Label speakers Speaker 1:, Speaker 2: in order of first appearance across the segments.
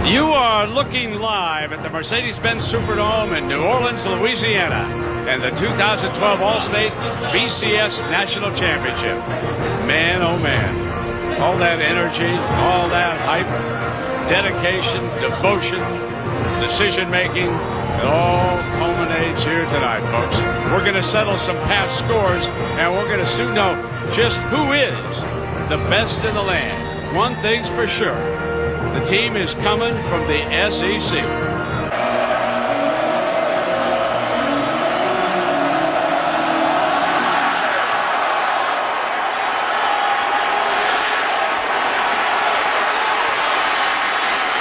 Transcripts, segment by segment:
Speaker 1: You are looking live at the Mercedes-Benz Superdome in New Orleans, Louisiana, and the 2012 All-State BCS National Championship. Man, oh man, all that energy, all that hype, dedication, devotion, decision-making, it all culminates here tonight, folks. We're going to settle some past scores, and we're going to soon know just who is the best in the land. One thing's for sure. The team is coming from the SEC.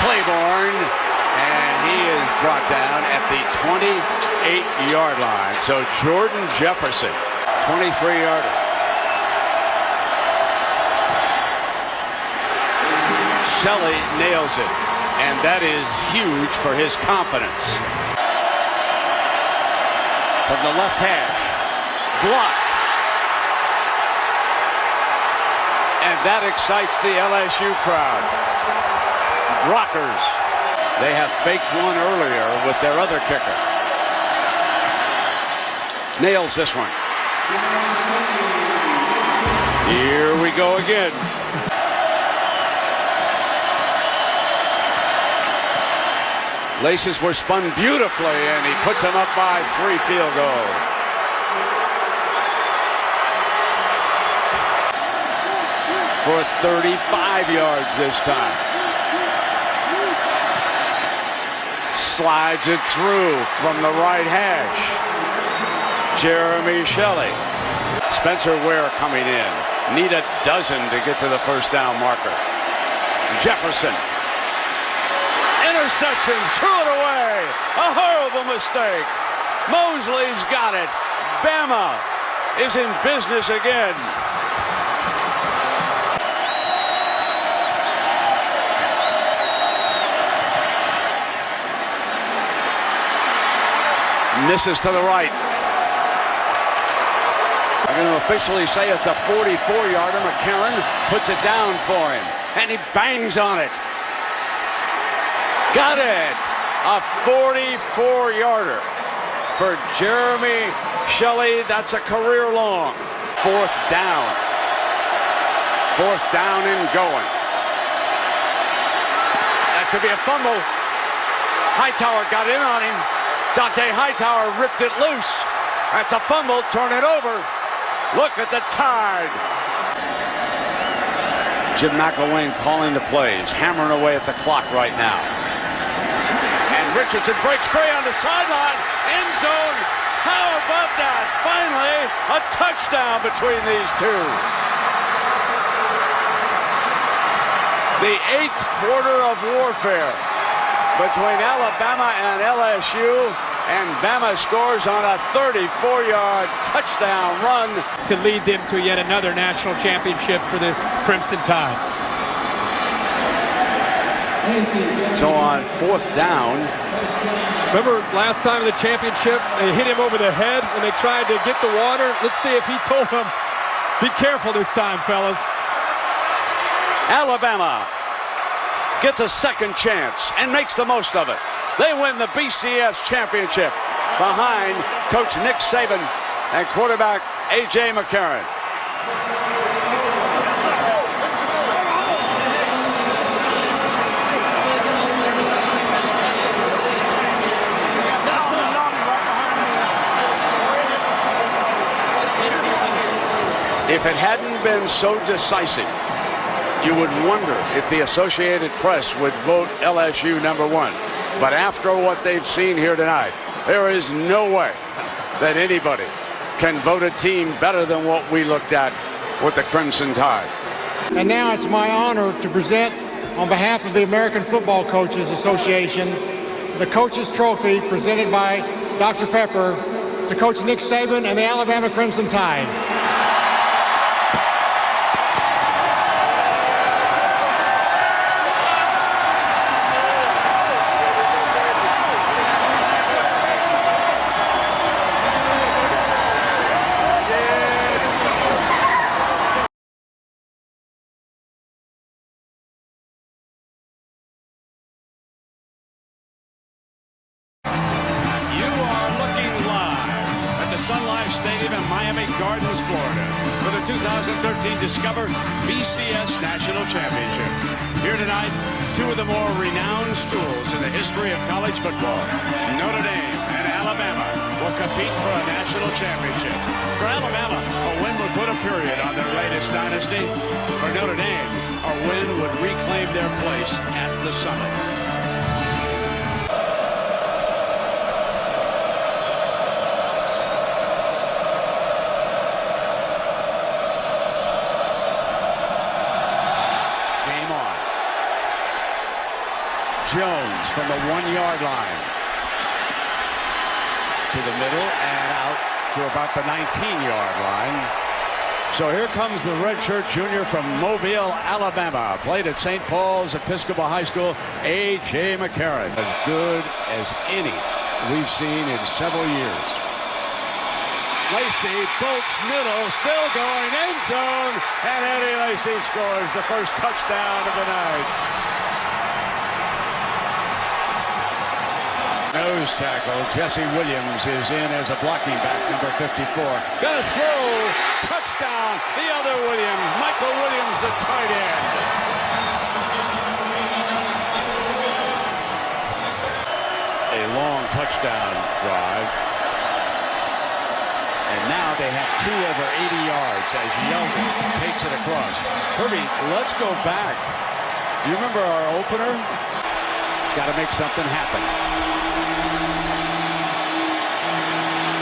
Speaker 1: Claiborne, and he is brought down at the 28-yard line. So Jordan Jefferson, 23-yarder. Shelley nails it, and that is huge for his confidence. From the left hash, block. And that excites the LSU crowd. Rockers. They have faked one earlier with their other kicker. Nails this one. Here we go again. Laces were spun beautifully, and he puts them up by 3 field goals. For 35 yards this time. Slides it through from the right hash. Jeremy Shelley. Spencer Ware coming in. Need a dozen to get to the first down marker. Jefferson. Interception, threw it away. A horrible mistake. Mosley's got it. Bama is in business again. Misses to the right. I'm going to officially say it's a 44-yarder. McCarron puts it down for him, and he bangs on it. Got it! A 44-yarder for Jeremy Shelley. That's a career long. 4th down. 4th down and going. That could be a fumble. Hightower got in on him. Dante Hightower ripped it loose. That's a fumble. Turn it over. Look at the Tide. Jim McElwain calling the plays. Hammering away at the clock right now. Richardson breaks free on the sideline. End zone. How about that? Finally, a touchdown between these two. The 8th quarter of warfare between Alabama and LSU, and Bama scores on a 34-yard touchdown run
Speaker 2: to lead them to yet another national championship for the Crimson Tide.
Speaker 1: So on 4th down.
Speaker 2: Remember last time in the championship, they hit him over the head when they tried to get the water? Let's see if he told them, be careful this time, fellas.
Speaker 1: Alabama gets a second chance and makes the most of it. They win the BCS Championship behind Coach Nick Saban and quarterback A.J. McCarron. If it hadn't been so decisive, you would wonder if the Associated Press would vote LSU #1. But after what they've seen here tonight, there is no way that anybody can vote a team better than what we looked at with the Crimson Tide.
Speaker 3: And now it's my honor to present, on behalf of the American Football Coaches Association, the Coaches Trophy presented by Dr. Pepper to Coach Nick Saban and the Alabama Crimson Tide.
Speaker 1: Sun Life Stadium in Miami Gardens, Florida, for the 2013 Discover BCS National Championship. Here tonight, two of the more renowned schools in the history of college football, Notre Dame and Alabama, will compete for a national championship. For Alabama, a win would put a period on their latest dynasty. For Notre Dame, a win would reclaim their place at the summit. Game on. Jones from the 1-yard line to the middle and out to about the 19-yard line. So here comes the redshirt junior from Mobile, Alabama. Played at St. Paul's Episcopal High School, A.J. McCarron. As good as any we've seen in several years. Lacey bolts middle, still going, end zone, and Eddie Lacy scores the first touchdown of the night. Nose tackle, Jesse Williams is in as a blocking back, number 54. Gonna throw, touchdown, the other Williams, Michael Williams, the tight end. A long touchdown drive. And now they have two over 80 yards as Yeldon takes it across. Herbie, let's go back. Do you remember our opener? Got to make something happen.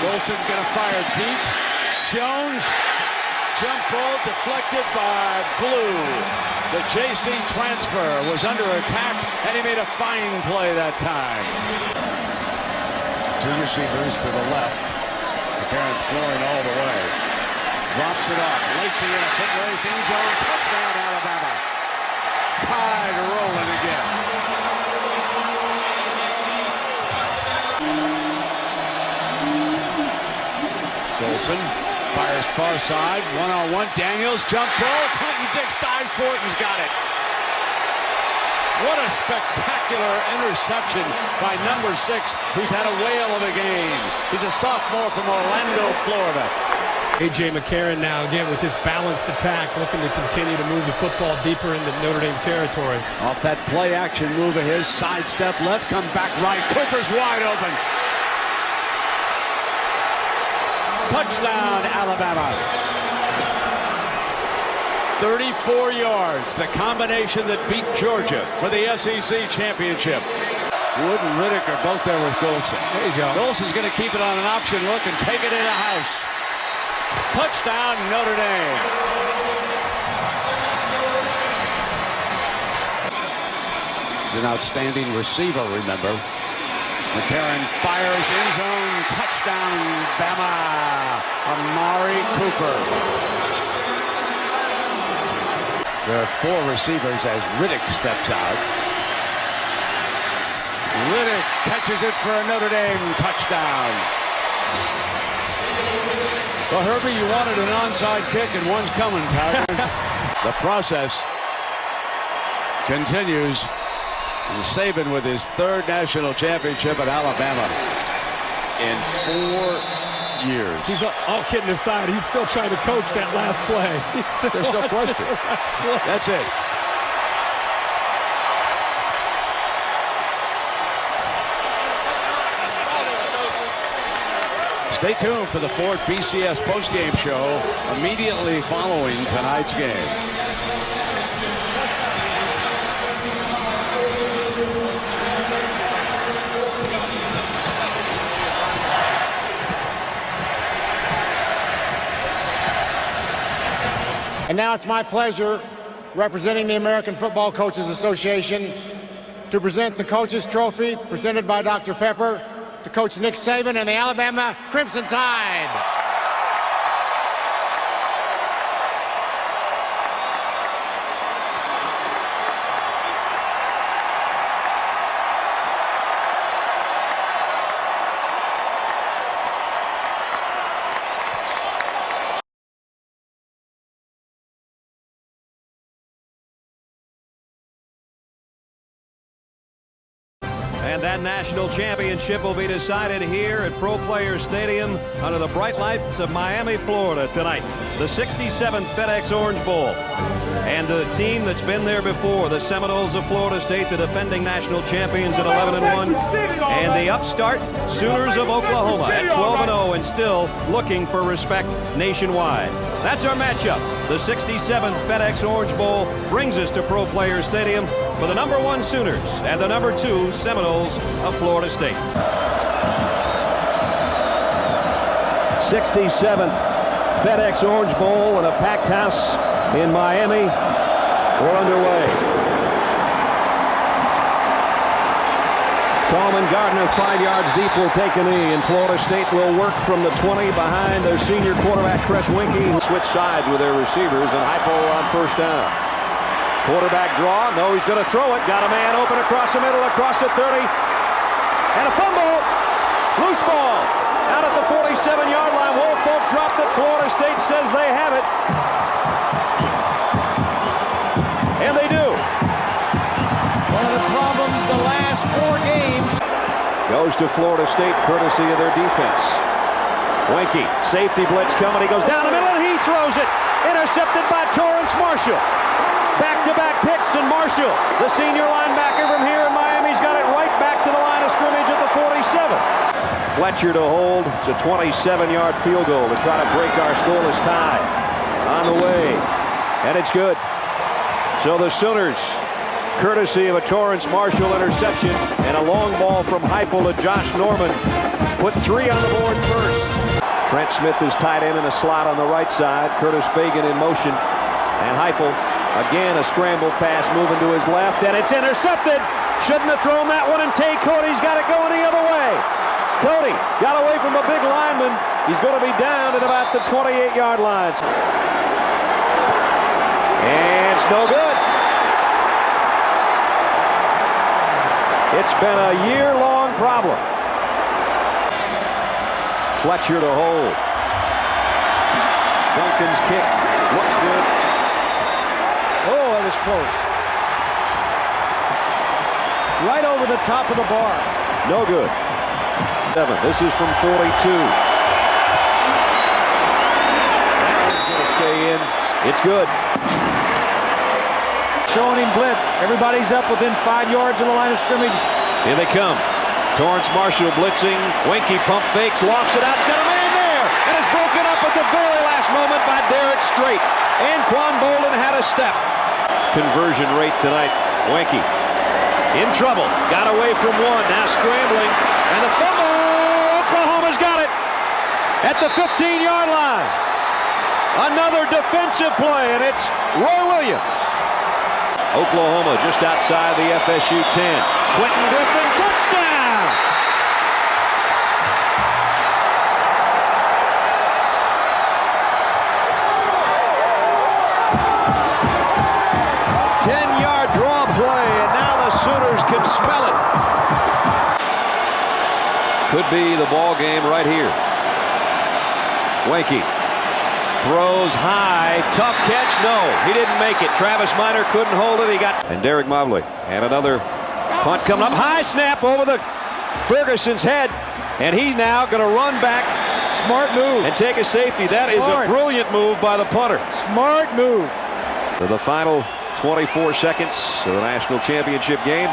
Speaker 1: Wilson gonna fire deep. Jones, jump ball deflected by Blue. The JC transfer was under attack, and he made a fine play that time. Two receivers to the left. McCarron throwing all the way. Drops it off. Lacy in a foot race, end zone, touchdown Alabama. Tide rolling again. Wilson fires far side, one-on-one. Daniels, jump ball. Clinton Dix dives for it and got it. What a spectacular interception by number 6, who's had a whale of a game. He's a sophomore from Orlando, Florida.
Speaker 2: A.J. McCarron now, again, with this balanced attack, looking to continue to move the football deeper into Notre Dame territory.
Speaker 1: Off that play-action move of his, sidestep left, come back right. Cooper's wide open. Touchdown, Alabama. 34 yards, the combination that beat Georgia for the SEC Championship. Wood and Riddick are both there with Golson.
Speaker 2: There you go.
Speaker 1: Golson's going to keep it on an option look and take it in the house. Touchdown, Notre Dame. He's an outstanding receiver, remember. McCarron fires in zone, touchdown, Bama. Amari Cooper. There are 4 receivers as Riddick steps out. Riddick catches it for a Notre Dame touchdown. Well, Herbie, you wanted an onside kick, and one's coming, pal. The process continues. And Saban with his 3rd national championship at Alabama in 4 years.
Speaker 2: He's all kidding aside, he's still trying to coach that last play.
Speaker 1: There's no question. That's it. Stay tuned for the 4th BCS postgame show immediately following tonight's game.
Speaker 3: And now it's my pleasure, representing the American Football Coaches Association, to present the Coaches Trophy presented by Dr. Pepper to Coach Nick Saban and the Alabama Crimson Tide.
Speaker 4: And that national championship will be decided here at Pro Players Stadium under the bright lights of Miami, Florida tonight. The 67th FedEx Orange Bowl. And the team that's been there before, the Seminoles of Florida State, the defending national champions at 11-1. And the upstart Sooners of Oklahoma at 12-0 and still looking for respect nationwide. That's our matchup. The 67th FedEx Orange Bowl brings us to Pro Players Stadium for the #1 Sooners and the #2 Seminoles of Florida State. 67th FedEx Orange Bowl in a packed house in Miami. We're underway. Tallman Gardner 5 yards deep will take a knee, and Florida State will work from the 20 behind their senior quarterback Chris Winkie. Switch sides with their receivers, and Heupel on first down. Quarterback draw. No, he's going to throw it. Got a man open across the middle, across the 30. And a fumble. Loose ball. Out at the 47-yard line. Woolfolk dropped it. Florida State says they have it. And they do.
Speaker 5: One of the problems the last 4 games.
Speaker 4: Goes to Florida State courtesy of their defense. Winkie, safety blitz coming. He goes down the middle and he throws it. Intercepted by Torrance Marshall. Back-to-back picks, and Marshall, the senior linebacker from here in Miami's got it right back to the line of scrimmage at the 47. Fletcher to hold. It's a 27-yard field goal to try to break our scoreless tie. On the way, and it's good. So the Sooners, courtesy of a Torrance Marshall interception and a long ball from Heupel to Josh Norman, put 3 on the board first. Trent Smith is tight end in a slot on the right side. Curtis Fagan in motion, and Heupel. Again, a scramble pass moving to his left, and it's intercepted. Shouldn't have thrown that one, and Tay Cody's got it going the other way. Cody got away from a big lineman. He's going to be down at about the 28-yard line. And it's no good. It's been a year-long problem. Fletcher to hold. Duncan's kick looks good.
Speaker 5: Oh, it was close. Right over the top of the bar.
Speaker 4: No good. 7. This is from 42. That one's going to stay in. It's good.
Speaker 5: Showing him blitz. Everybody's up within 5 yards of the line of scrimmage.
Speaker 4: Here they come. Torrance Marshall blitzing. Winkie pump fakes, lofts it out. It's got a man there. And it's broken up at the very last moment by Derek Strait. And Quan Bolden had a step. Conversion rate tonight. Winkie in trouble. Got away from one. Now scrambling. And the fumble. Oklahoma's got it at the 15-yard line. Another defensive play, and it's Roy Williams. Oklahoma just outside the FSU 10. Quentin Griffin, touchdown! Sooners can smell it. Could be the ball game right here. Winkie throws high, tough catch. No, he didn't make it. Travis Minor couldn't hold it. He got and Derek Mobley and another punt coming up. High snap over the Ferguson's head, and he's now going to run back.
Speaker 5: Smart move
Speaker 4: and take a safety. That is a brilliant move by the punter.
Speaker 5: Smart move.
Speaker 4: To the final 24 seconds of the national championship game.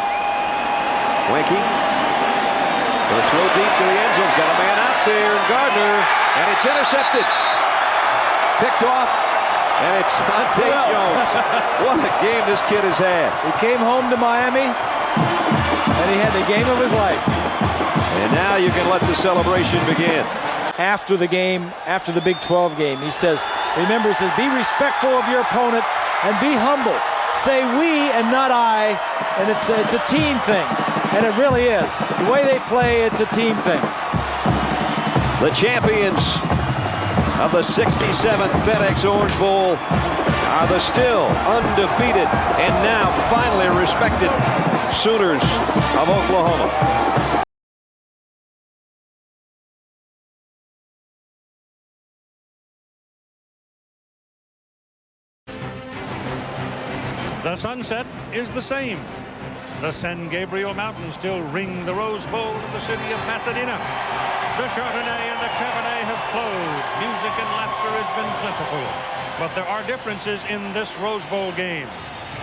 Speaker 4: Winkie going to throw deep to the end zone. He's got a man out there, and Gardner, and it's intercepted. Picked off, and it's Monte Jones. What a game this kid has had.
Speaker 5: He came home to Miami, and he had the game of his life.
Speaker 4: And now you can let the celebration begin.
Speaker 5: After the game, after the Big 12 game, he says, remember, he says, be respectful of your opponent and be humble. Say we and not I, and it's a team thing, and it really is. The way they play, it's a team thing.
Speaker 4: The champions of the 67th FedEx Orange Bowl are the still undefeated and now finally respected Sooners of Oklahoma.
Speaker 6: The sunset is the same. The San Gabriel Mountains still ring the Rose Bowl in the city of Pasadena. The Chardonnay and the Cabernet have flowed. Music and laughter has been plentiful. But there are differences in this Rose Bowl game.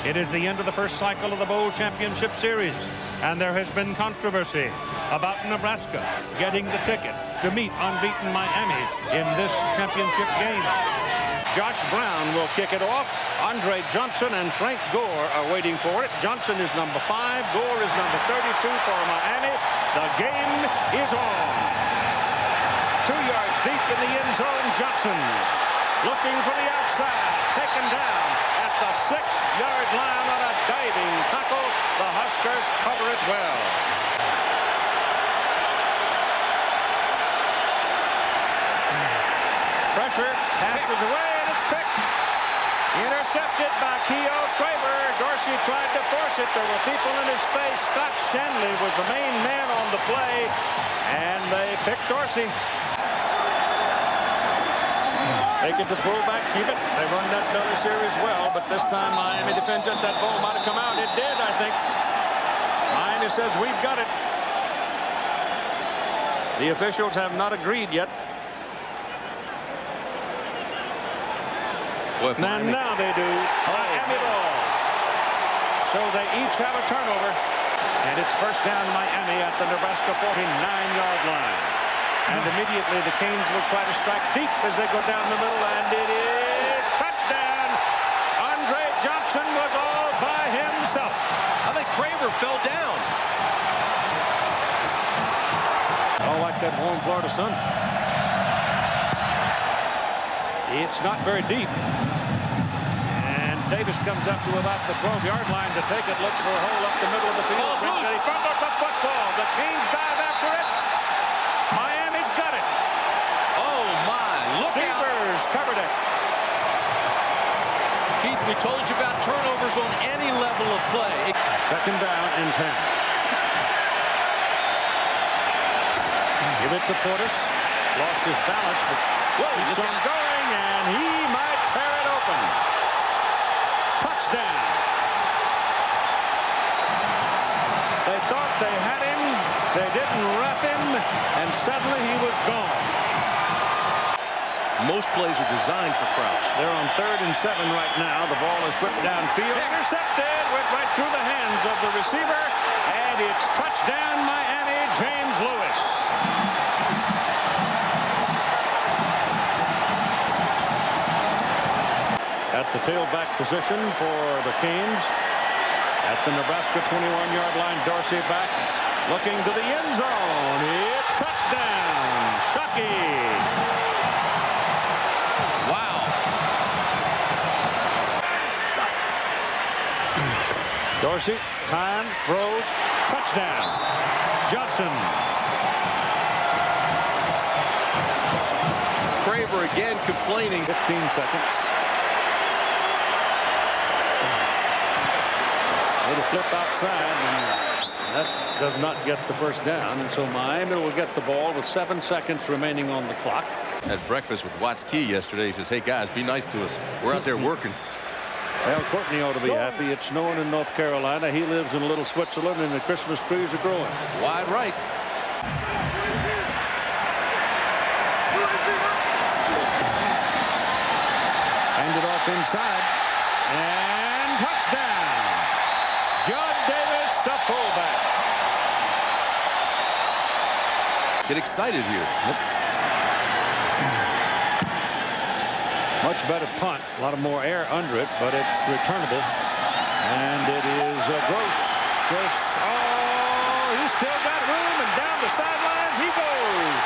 Speaker 6: It is the end of the first cycle of the Bowl Championship Series, and there has been controversy about Nebraska getting the ticket to meet unbeaten Miami in this championship game. Josh Brown will kick it off. Andre Johnson and Frank Gore are waiting for it. Johnson is number 5. Gore is number 32 for Miami. The game is on. 2 yards deep in the end zone. Johnson looking for the outside. Taken down at the 6-yard line on a diving tackle. The Huskers cover it well. Pressure, passes away, and it's picked. Intercepted by Keo Craver. Dorsey tried to force it. There were people in his face. Scott Shanley was the main man on the play, and they picked Dorsey. Take it to the fullback, keep it. They run that belly series well, but this time Miami defends it. That ball might have come out. It did, I think. Miami says, we've got it. The officials have not agreed yet. And now they do. Miami ball. So they each have a turnover. And it's first down Miami at the Nebraska 49-yard line. And immediately the Canes will try to strike deep as they go down the middle. And it is touchdown. Andre Johnson was all by himself.
Speaker 7: I think Craver fell down.
Speaker 6: Oh, like that warm Florida sun. It's not very deep. And Davis comes up to about the 12-yard line to take it. Looks for a hole up the middle of the field. He fumbled the football. The Canes dive after it. Miami's got it.
Speaker 7: Oh, my. Look out.
Speaker 6: Severs covered it.
Speaker 7: Keith, we told you about turnovers on any level of play.
Speaker 6: Second down and 10. Give it to Portis. Lost his balance, but keeps on going, and he might tear it open. Touchdown. They thought they had him. They didn't wrap him, and suddenly he was gone.
Speaker 7: Most plays are designed for Crouch.
Speaker 6: They're on 3rd and 7 right now. The ball is whipped downfield. Intercepted. Went right through the hands of the receiver, and it's touchdown Miami. James Lewis. At the tailback position for the Canes. At the Nebraska 21-yard line, Dorsey back. Looking to the end zone. It's touchdown. Shockey.
Speaker 7: Wow.
Speaker 6: Dorsey, time, throws, touchdown. Johnson.
Speaker 7: Craver again complaining.
Speaker 6: 15 seconds. Little flip outside, and that does not get the first down. And so Miami will get the ball with 7 seconds remaining on the clock.
Speaker 7: Had breakfast with Watts Key yesterday. He says, hey, guys, be nice to us. We're out there working.
Speaker 6: Well, Courtney ought to be happy. It's snowing in North Carolina. He lives in little Switzerland, and the Christmas trees are growing.
Speaker 7: Wide right.
Speaker 6: Hand it off inside. And touchdown. Judd Davis, the fullback.
Speaker 7: Get excited here.
Speaker 6: Much better punt. A lot of more air under it, but it's returnable. And it is Gross. Gross. Oh, he's still got room, and down the sidelines he goes.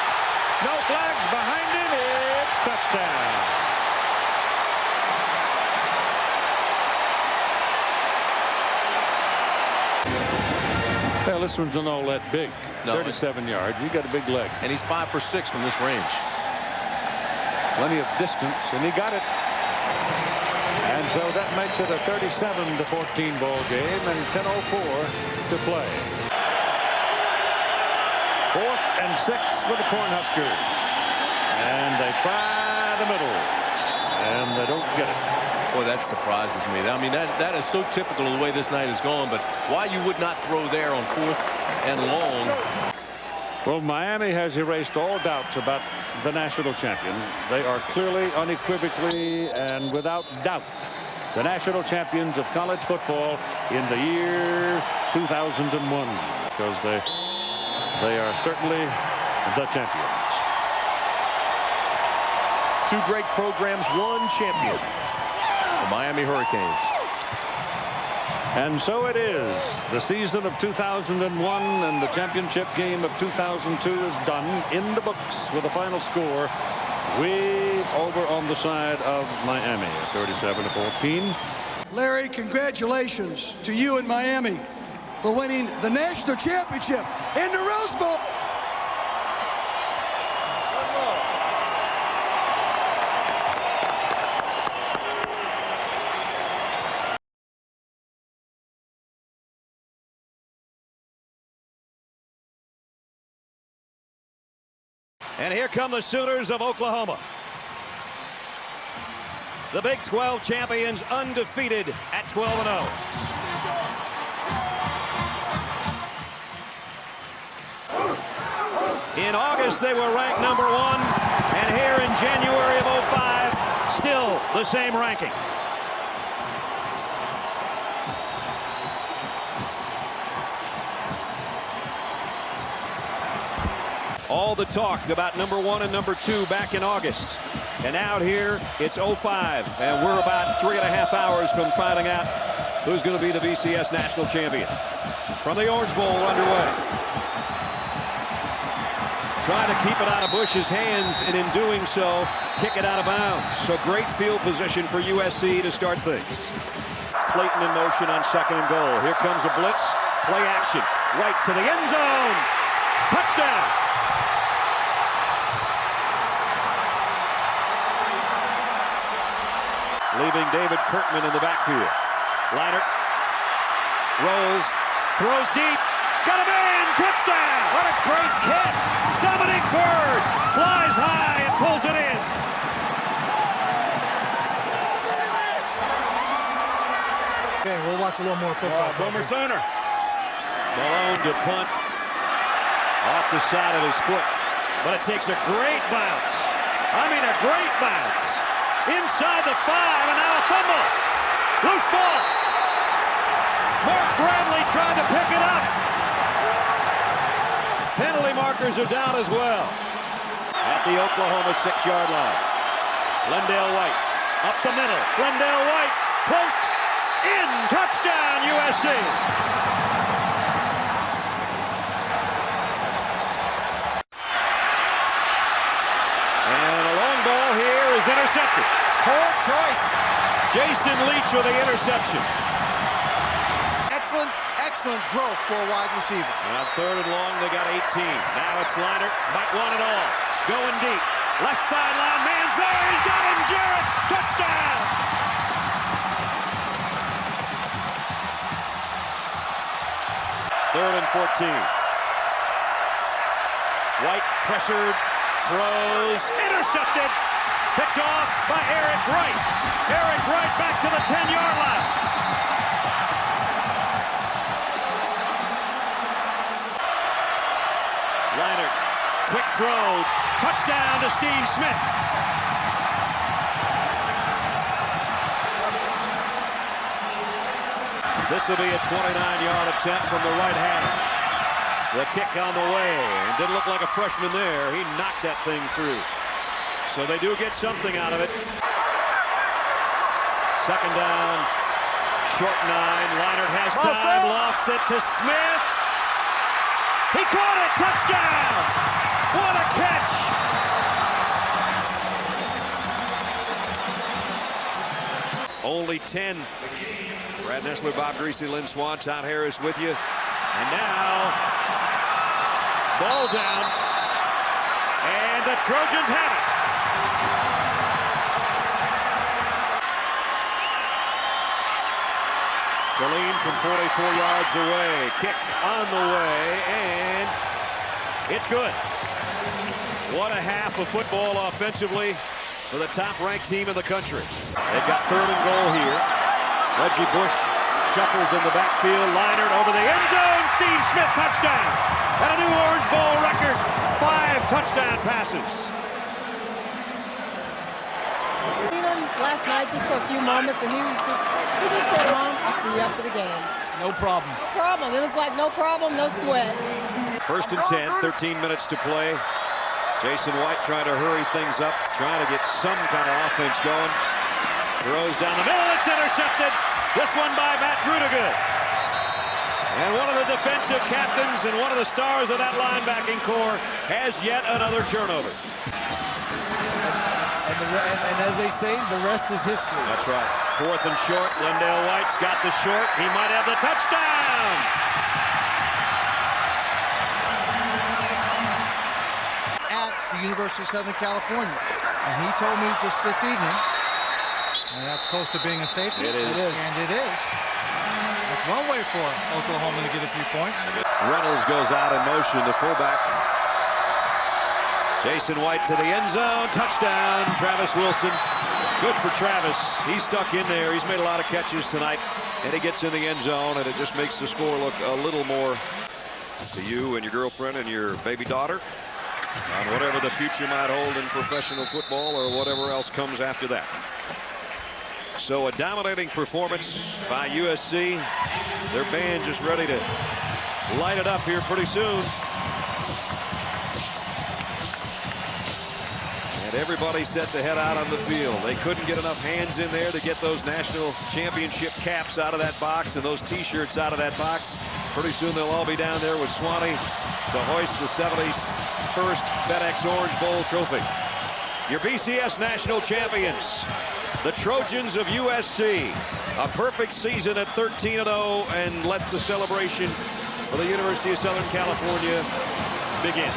Speaker 6: No flags behind him. It's touchdown. Well, this one's not all that big.
Speaker 7: No,
Speaker 6: 37 yards. He got a big leg.
Speaker 7: And he's 5 for 6 from this range.
Speaker 6: Plenty of distance, and he got it. And so that makes it a 37-14 ball game, and 10:04 to play. 4th and 6 for the Cornhuskers. And they try the middle, and they don't get it.
Speaker 7: Boy, that surprises me. I mean, that is so typical of the way this night is going, but why you would not throw there on 4th and long.
Speaker 6: Well, Miami has erased all doubts about the national champion. They are clearly, unequivocally, and without doubt the national champions of college football in the year 2001, because they are certainly the champions.
Speaker 7: 2 great programs, 1 champion. The Miami Hurricanes.
Speaker 6: And so it is. The season of 2001 and the championship game of 2002 is done in the books with a final score way over on the side of Miami, 37-14.
Speaker 8: Larry, congratulations to you in Miami for winning the national championship in the Rose Bowl.
Speaker 4: And here come the Sooners of Oklahoma. The Big 12 champions, undefeated at 12-0. In August, they were ranked #1, and here in January of '05, still the same ranking. All the talk about #1 and #2 back in August. And out here, it's '05, and we're about 3.5 hours from finding out who's going to be the BCS national champion. From the Orange Bowl underway. Trying to keep it out of Bush's hands, and in doing so, kick it out of bounds. So great field position for USC to start things. It's Clayton in motion on 2nd and goal. Here comes a blitz. Play action. Right to the end zone. Touchdown. Leaving David Kirkman in the backfield. Leinart rolls, throws deep, got him in, touchdown!
Speaker 5: What a great catch!
Speaker 4: Dominic Byrd flies high and pulls it in.
Speaker 3: Okay, we'll watch a little more football.
Speaker 4: Boomer Sooner. Malone to punt off the side of his foot, but it takes a great bounce. I mean, a great bounce. Inside the 5, and now a fumble. Loose ball. Mark Bradley trying to pick it up. Penalty markers are down as well. At the Oklahoma 6-yard line. Lendale White up the middle. Lendale White close in. Touchdown USC. And a long ball here is intercepted.
Speaker 5: Poor choice.
Speaker 4: Jason Leach with the interception.
Speaker 3: Excellent growth for a wide receiver.
Speaker 4: On 3rd and long, they got 18. Now it's Leinart, might want it all. Going deep. Left sideline, man's there. He's got him, Jarrett. Touchdown. Third and 14. White pressured, throws, intercepted. Picked off by Eric Wright. Eric Wright back to the 10-yard line. Leinart, quick throw, touchdown to Steve Smith. This will be a 29-yard attempt from the right hash. The kick on the way. It didn't look like a freshman there. He knocked that thing through. So they do get something out of it. 2nd down, short 9. Leinart has time, lofts it to Smith. He caught it, touchdown! What a catch! Only 10. Brad Nessler, Bob Greasy, Lynn Swan, Todd Harris with you. And now, ball down. And the Trojans have it. Colleen from 44 yards away. Kick on the way, and it's good. What a half of football offensively. for the top-ranked team in the country. They've got 3rd and goal here. Reggie Bush shuffles in the backfield. Leinart over the end zone. Steve Smith, touchdown. And a new Orange Bowl record. 5 touchdown passes.
Speaker 9: Seen him last night just for a few moments, and he just said, Mom, I'll see you after the game.
Speaker 5: No problem.
Speaker 9: No problem. It was like no problem, no sweat.
Speaker 4: 1st and 10, 13 minutes to play. Jason White trying to hurry things up, trying to get some kind of offense going. Throws down the middle, it's intercepted. This one by Matt Grudegood. And one of the defensive captains and one of the stars of that linebacking core has yet another turnover.
Speaker 5: And as they say, the rest is history.
Speaker 4: That's right. 4th and short. Lindale White's got the short. He might have the touchdown.
Speaker 10: At the University of Southern California. And he told me just this evening, and that's close to being a safety.
Speaker 4: It is.
Speaker 10: And it is. That's one way for Oklahoma to get a few points.
Speaker 4: Reynolds goes out in motion to fullback. Jason White to the end zone. Touchdown, Travis Wilson. Good for Travis. He's stuck in there. He's made a lot of catches tonight. And he gets in the end zone, and it just makes the score look a little more to you and your girlfriend and your baby daughter on whatever the future might hold in professional football or whatever else comes after that. So a dominating performance by USC. Their band just ready to light it up here pretty soon. And everybody set to head out on the field. They couldn't get enough hands in there to get those national championship caps out of that box and those t-shirts out of that box. Pretty soon they'll all be down there with Swanee to hoist the 71st FedEx Orange Bowl trophy. Your BCS national champions, the Trojans of USC. A perfect season at 13-0, and let the celebration for the University of Southern California begin.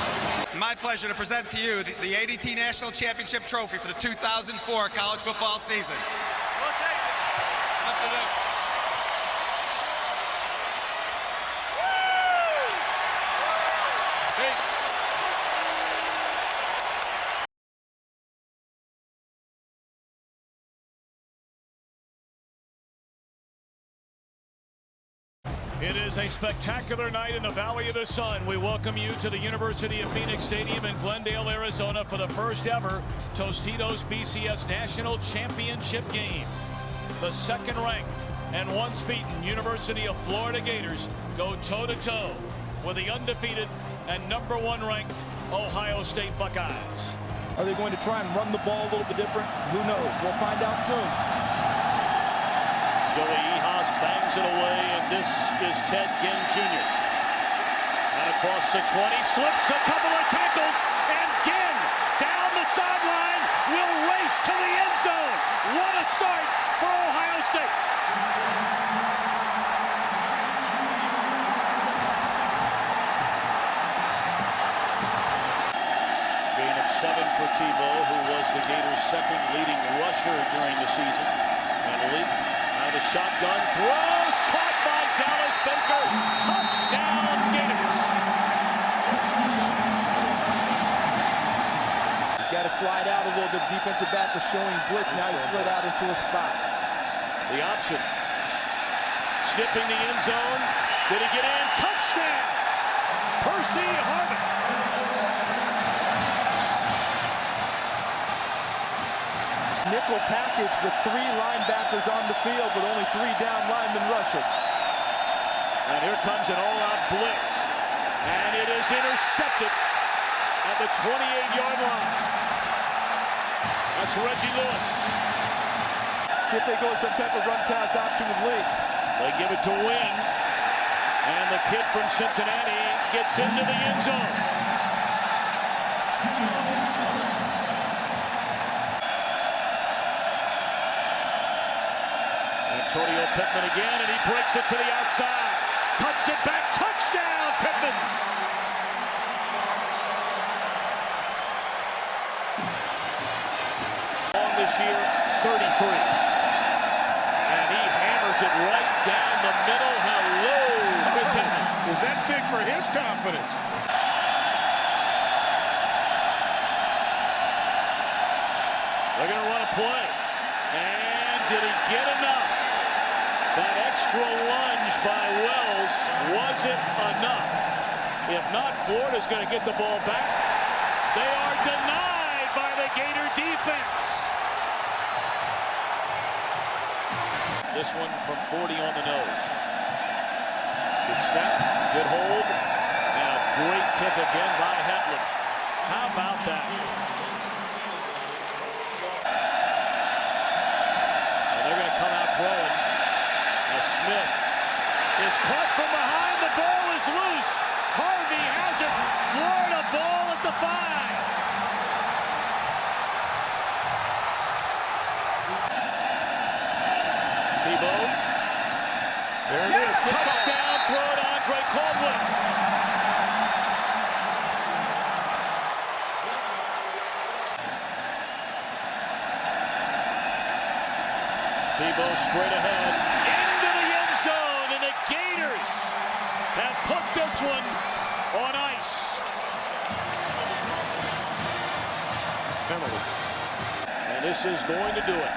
Speaker 11: My pleasure to present to you the ADT National Championship Trophy for the 2004 college football season. We'll take it. Up to them.
Speaker 12: It is a spectacular night in the Valley of the Sun. We welcome you to the University of Phoenix Stadium in Glendale, Arizona for the first ever Tostitos BCS National Championship game. The second-ranked and once-beaten University of Florida Gators go toe-to-toe with the undefeated and #1 ranked Ohio State Buckeyes.
Speaker 13: Are they going to try and run the ball a little bit different? Who knows? We'll find out soon.
Speaker 12: Joey Ehas bangs it away, and this is Ted Ginn Jr. And across the 20, slips a couple of tackles, and Ginn down the sideline will race to the end zone. What a start for Ohio State. Gain of 7 for Tebow, who was the Gators' second leading rusher during the season. And Leak out of the shotgun, throws, caught by Dallas Baker. Touchdown, Gators.
Speaker 13: He's got to slide out a little bit. Defensive back was showing blitz. Now he slid out into a spot.
Speaker 12: The option. Sniffing the end zone. Did he get in? Touchdown! Percy Harvin.
Speaker 13: Nickel package with 3 linebackers on the field with only 3 down linemen rushing.
Speaker 12: And here comes an all-out blitz. And it is intercepted at the 28-yard line. That's Reggie Lewis.
Speaker 13: See if they go with some type of run-pass option with Leak.
Speaker 12: They give it to Wing. And the kid from Cincinnati gets into the end zone. Antonio Pittman again, and he breaks it to the outside. Cuts it back. Touchdown, Pittman. On this year, 33. And he hammers it right down the middle. Hello, Chris Henry.
Speaker 14: Was that big for his confidence?
Speaker 12: Look play. And did he get enough? That extra lunge by Wells wasn't enough. If not, Florida's going to get the ball back. They are denied by the Gator defense. This one from 40 on the nose. Good snap, good hold, and a great kick again by Hetland. How about that? And they're going to come out throwing. As Smith is caught from behind. The ball is loose. Harvey has it. Florida ball at the 5. Tebow. There it is. Touchdown throw to Andre Caldwell. Tebow straight ahead. Into the end zone. And the Gators have put this one on ice. Penalty. And this is going to do it.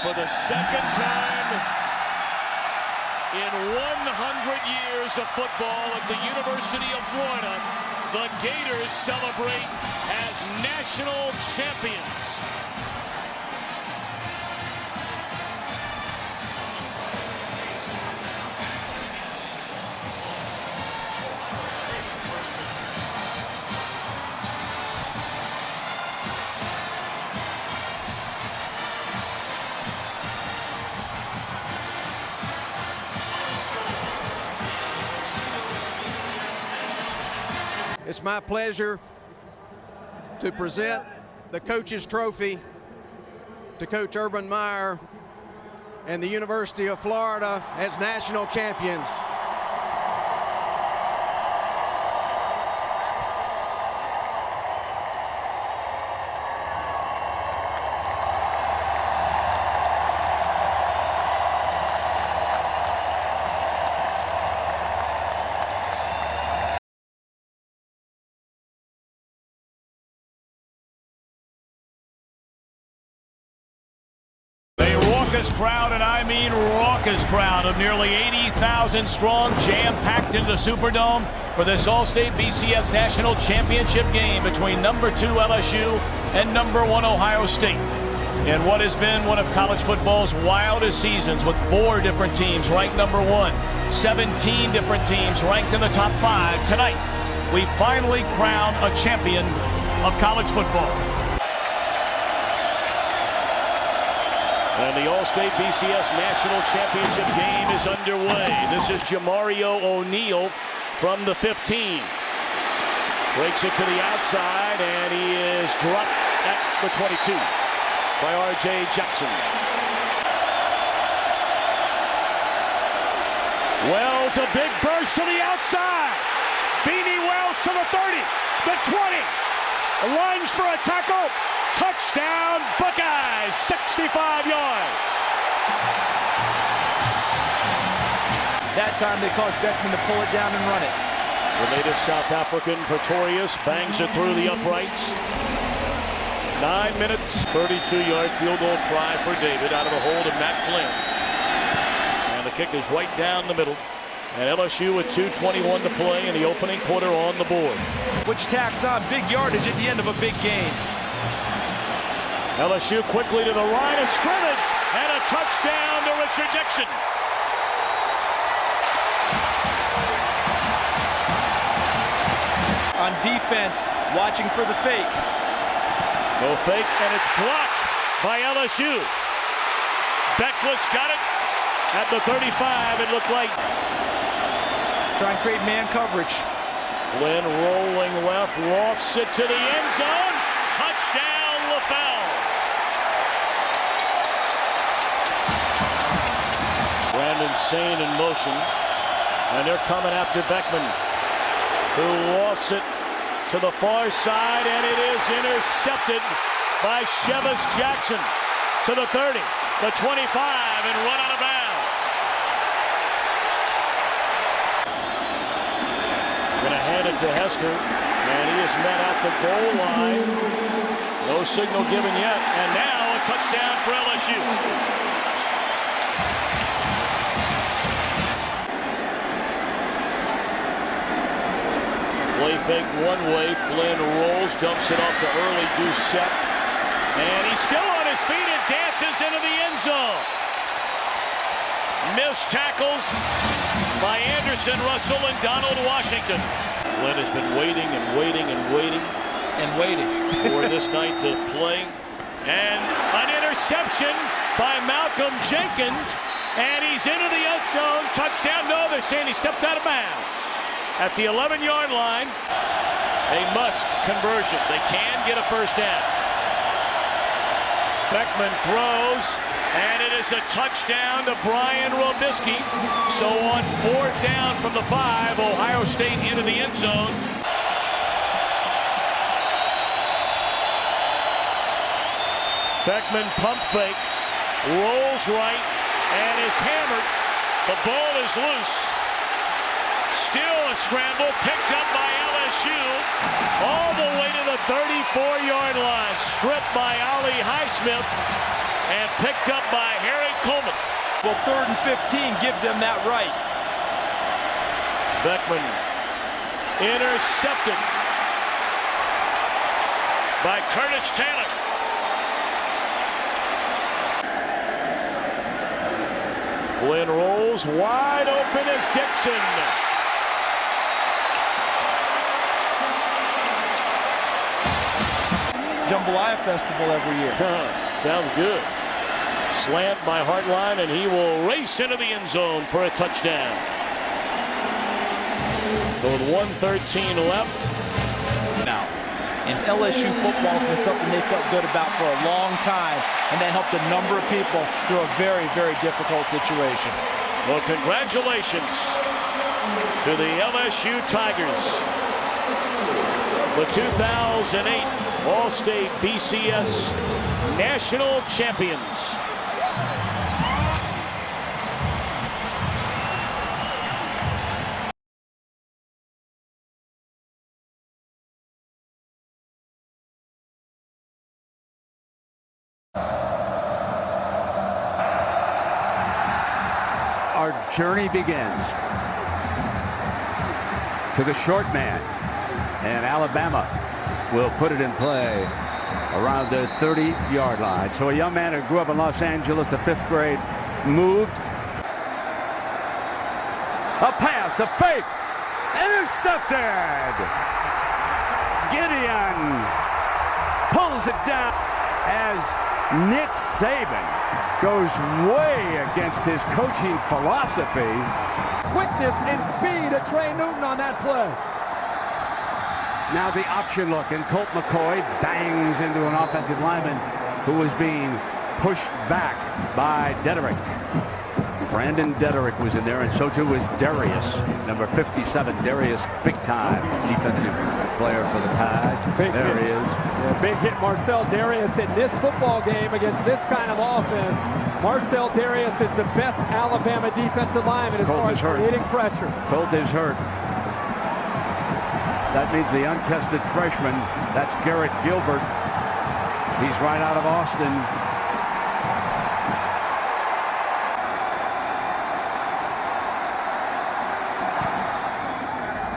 Speaker 12: For the second time in 100 years of football at the University of Florida, the Gators celebrate as national champions.
Speaker 15: It's my pleasure to present the Coach's Trophy to Coach Urban Meyer and the University of Florida as national champions.
Speaker 12: Crowd, and I mean raucous crowd of nearly 80,000 strong, jam-packed into the Superdome for this All-State BCS National Championship game between number 2 LSU and number 1 Ohio State. In what has been one of college football's wildest seasons, with 4 different teams ranked number 1, 17 different teams ranked in the top 5, tonight we finally crown a champion of college football. And the All-State BCS National Championship game is underway. This is Jamario O'Neal from the 15. Breaks it to the outside, and he is dropped at the 22 by R.J. Jackson. Wells, a big burst to the outside. Beanie Wells to the 30, the 20. A lunge for a tackle. Touchdown, Buckeyes, 65 yards.
Speaker 5: That time they caused Beckman to pull it down and run it.
Speaker 12: The native South African Pretorius bangs it through the uprights. 9 minutes, 32-yard field goal try for David out of the hold of Matt Flynn. And the kick is right down the middle. And LSU with 2:21 to play in the opening quarter on the board.
Speaker 5: Which tacks on big yardage at the end of a big game.
Speaker 12: LSU quickly to the line of scrimmage, and a touchdown to Richard Dixon.
Speaker 5: On defense, watching for the fake.
Speaker 12: No fake, and it's blocked by LSU. Beckwith got it at the 35, it looked like.
Speaker 5: Try and create man coverage.
Speaker 12: Flynn rolling left, lofts it to the end zone. Touchdown, LaFell. Brandon Sane in motion, and they're coming after Beckman, who lofts it to the far side, and it is intercepted by Shevis Jackson to the 30, the 25, and run out of bounds. Going to hand it to Hester, and he is met at the goal line No signal given yet, and now a touchdown for LSU. Play fake one way. Flynn rolls, dumps it off to early Doucette. And he's still on his feet and dances into the end zone. Missed tackles by Anderson, Russell, and Donald Washington. Flynn has been waiting and waiting and waiting.
Speaker 5: And waiting
Speaker 12: for this night to play. And an interception by Malcolm Jenkins. And he's into the end zone. Touchdown. No, they're saying he stepped out of bounds. At the 11-yard line, a must conversion. They can get a first down. Beckman throws, and it is a touchdown to Brian Robisky. So on 4th down from the 5, Ohio State into the end zone. Beckman pump fake, rolls right, and is hammered. The ball is loose. Still a scramble, picked up by LSU, all the way to the 34-yard line. Stripped by Ali Highsmith, and picked up by Harry Coleman.
Speaker 5: Well, 3rd and 15 gives them that right.
Speaker 12: Beckman intercepted by Curtis Taylor. Flynn rolls, wide open is Dixon.
Speaker 5: Jambalaya Festival every year.
Speaker 12: Sounds good. Slant by Hartline, and he will race into the end zone for a touchdown. With 1:13 left.
Speaker 5: Now, and LSU football has been something they felt good about for a long time, and that helped a number of people through a very, very difficult situation.
Speaker 12: Well, congratulations to the LSU Tigers, the 2008 All-State BCS National Champions.
Speaker 16: Our journey begins to the short man, and Alabama will put it in play around the 30-yard line. So a young man who grew up in Los Angeles, the 5th grade, moved. A pass, a fake, intercepted. Gideon pulls it down as Nick Saban goes way against his coaching philosophy.
Speaker 2: Quickness and speed of Trey Newton on that play.
Speaker 16: Now the option look, and Colt McCoy bangs into an offensive lineman who was being pushed back by Dederick. Brandon Dederick was in there, and so too was Darius, number 57. Darius, big-time defensive player for the Tide. There he is.
Speaker 2: Yeah, big hit Marcel Darius in this football game against this kind of offense. Marcel Darius is the best Alabama defensive lineman as far as creating pressure.
Speaker 16: Colt is hurt. That means the untested freshman, that's Garrett Gilbert. He's right out of Austin.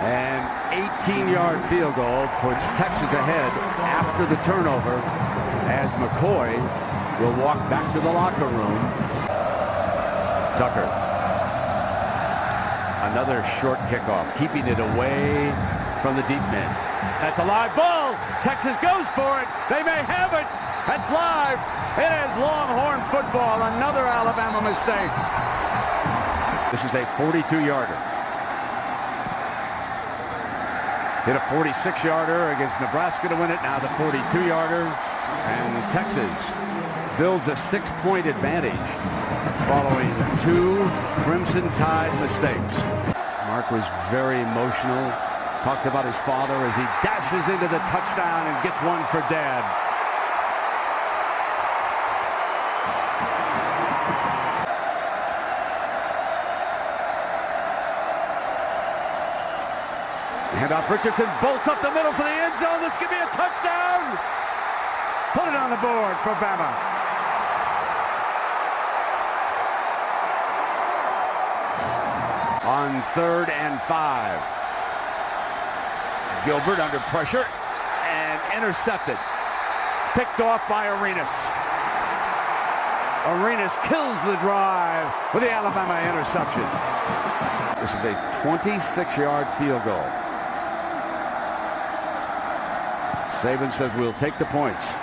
Speaker 16: An 18-yard field goal puts Texas ahead after the turnover, as McCoy will walk back to the locker room. Tucker. Another short kickoff, keeping it away from the deep men. That's a live ball. Texas goes for it. They may have it. That's live. It is Longhorn football. Another Alabama mistake. This is a 42-yarder. Hit a 46-yarder against Nebraska to win it. Now the 42-yarder. And Texas builds a 6-point advantage following 2 Crimson Tide mistakes. Mark was very emotional. Talked about his father as he dashes into the touchdown and gets one for Dad. Handoff, Richardson bolts up the middle for the end zone. This could be a touchdown. Put it on the board for Bama. On 3rd and 5. Gilbert under pressure and intercepted. Picked off by Arenas. Arenas kills the drive with the Alabama interception. This is a 26-yard field goal. Saban says we'll take the points.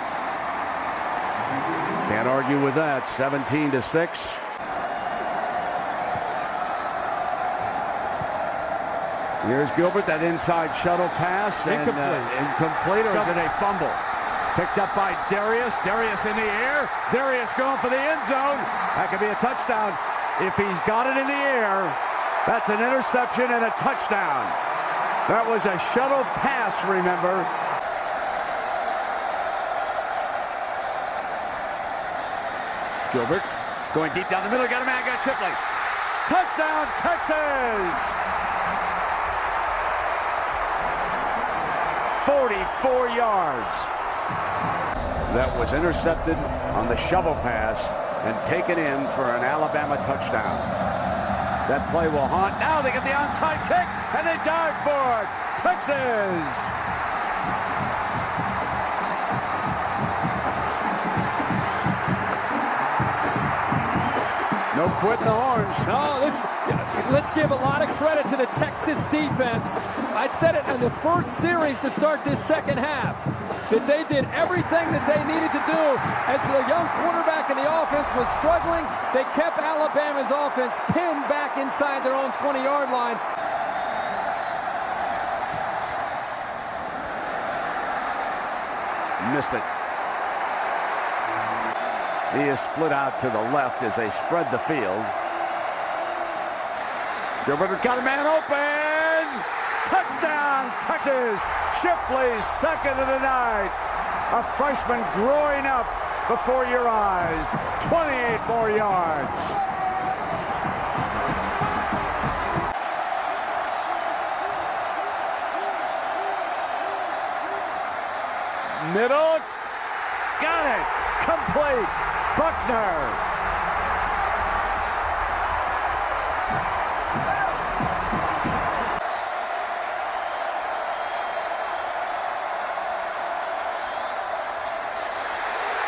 Speaker 16: Can't argue with that. 17-6. Here's Gilbert, that inside shuttle pass. Incomplete, or is it a fumble? Picked up by Darius. Darius in the air. Darius going for the end zone. That could be a touchdown. If he's got it in the air, that's an interception and a touchdown. That was a shuttle pass, remember. Gilbert going deep down the middle. Got a man, got Shipley. Touchdown, Texas! 44 yards. That was intercepted on the shovel pass and taken in for an Alabama touchdown. That play will haunt. Now they get the onside kick and they dive for it. Texas! No quitting the horns.
Speaker 2: No, let's give a lot of credit to the Texas defense. I said it in the first series to start this second half, that they did everything that they needed to do. As the young quarterback in the offense was struggling, they kept Alabama's offense pinned back inside their own 20-yard line.
Speaker 16: Missed it. He is split out to the left as they spread the field. Gilbert got a man open. Touchdown, Texas. Shipley's second of the night. A freshman growing up before your eyes. 28 more yards. Middle. Got it. Complete. Buckner.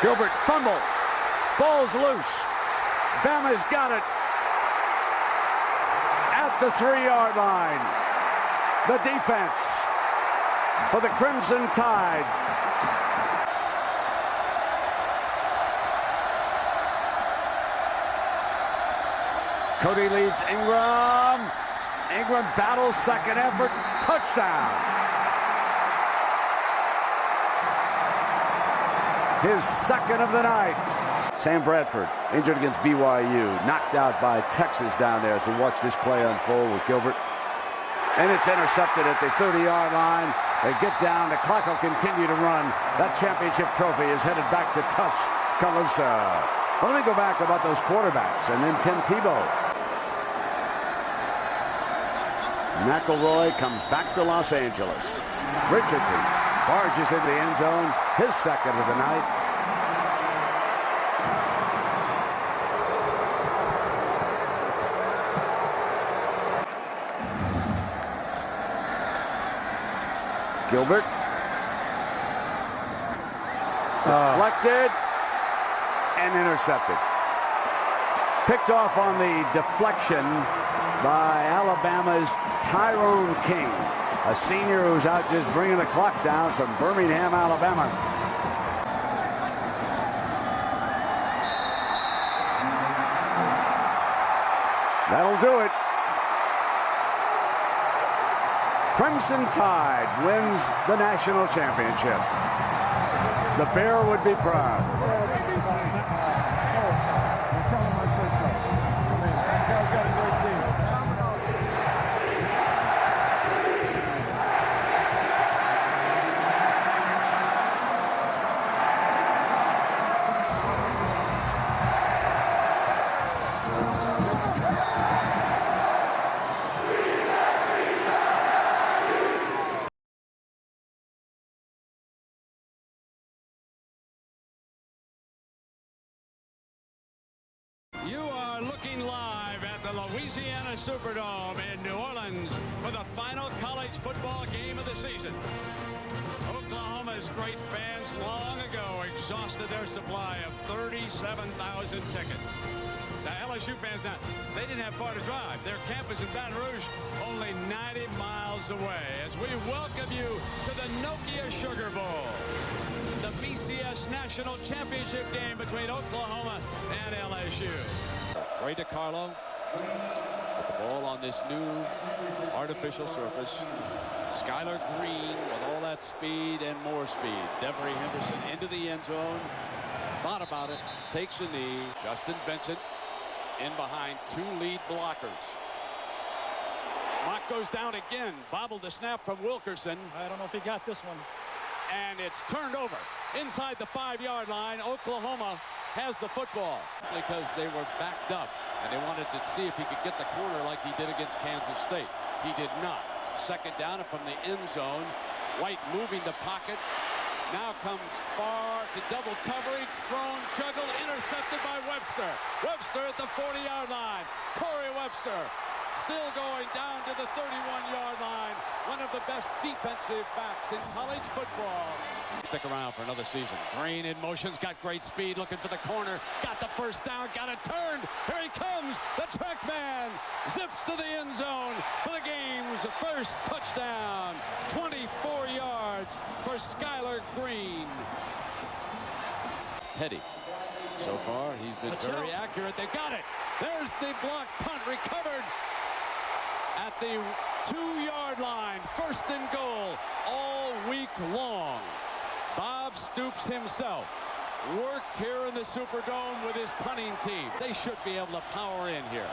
Speaker 16: Gilbert fumble. Ball's loose. Bama's got it at the 3-yard line. The defense for the Crimson Tide. Cody leads Ingram. Ingram battles, second effort, touchdown. His second of the night. Sam Bradford, injured against BYU, knocked out by Texas down there as we watch this play unfold with Gilbert. And it's intercepted at the 30-yard line. They get down, the clock will continue to run. That championship trophy is headed back to Tuscaloosa. Well, let me go back about those quarterbacks and then Tim Tebow. McElroy comes back to Los Angeles. Richardson barges into the end zone, his second of the night. Gilbert. Deflected and intercepted. Picked off on the deflection by Alabama's Tyrone King, a senior who's out just bringing the clock down from Birmingham, Alabama. That'll do it. Crimson Tide wins the national championship. The Bear would be proud.
Speaker 1: You are looking live at the Louisiana Superdome in New Orleans for the final college football game of the season. Oklahoma's great fans long ago exhausted their supply of 37,000 tickets. The LSU fans now, they didn't have far to drive. Their campus in Baton Rouge, only 90 miles away, as we welcome you to the Nokia Sugar Bowl, the BCS National Championship game between Oklahoma and LSU.
Speaker 4: Trey DiCarlo with the ball on this new artificial surface. Skylar Green with all that speed and more speed. Devery Henderson into the end zone. Thought about it. Takes a knee. Justin Vincent in behind two lead blockers. Mock goes down again. Bobbled the snap from Wilkerson.
Speaker 5: I don't know if he got this one.
Speaker 4: And it's turned over inside the 5-yard line. Oklahoma has the football because they were backed up and they wanted to see if he could get the corner like he did against Kansas State. He did not. Second down and from the end zone. White moving the pocket. Now comes far to double coverage. Thrown, juggled, intercepted by Webster. Webster at the 40-yard line. Corey Webster still going down to the 31-yard line. One of the best defensive backs in college football. Stick around for another season. Green in motion's got great speed, looking for the corner. Got the first down, got it turned. Here he comes, the track man. Zips to the end zone for the game's first touchdown. 24 yards for Skylar Green. Petty. So far, he's been very accurate. They got it. There's the block punt recovered at the 2-yard line. First and goal all week long. Bob Stoops himself worked here in the Superdome with his punting team. They should be able to power in here.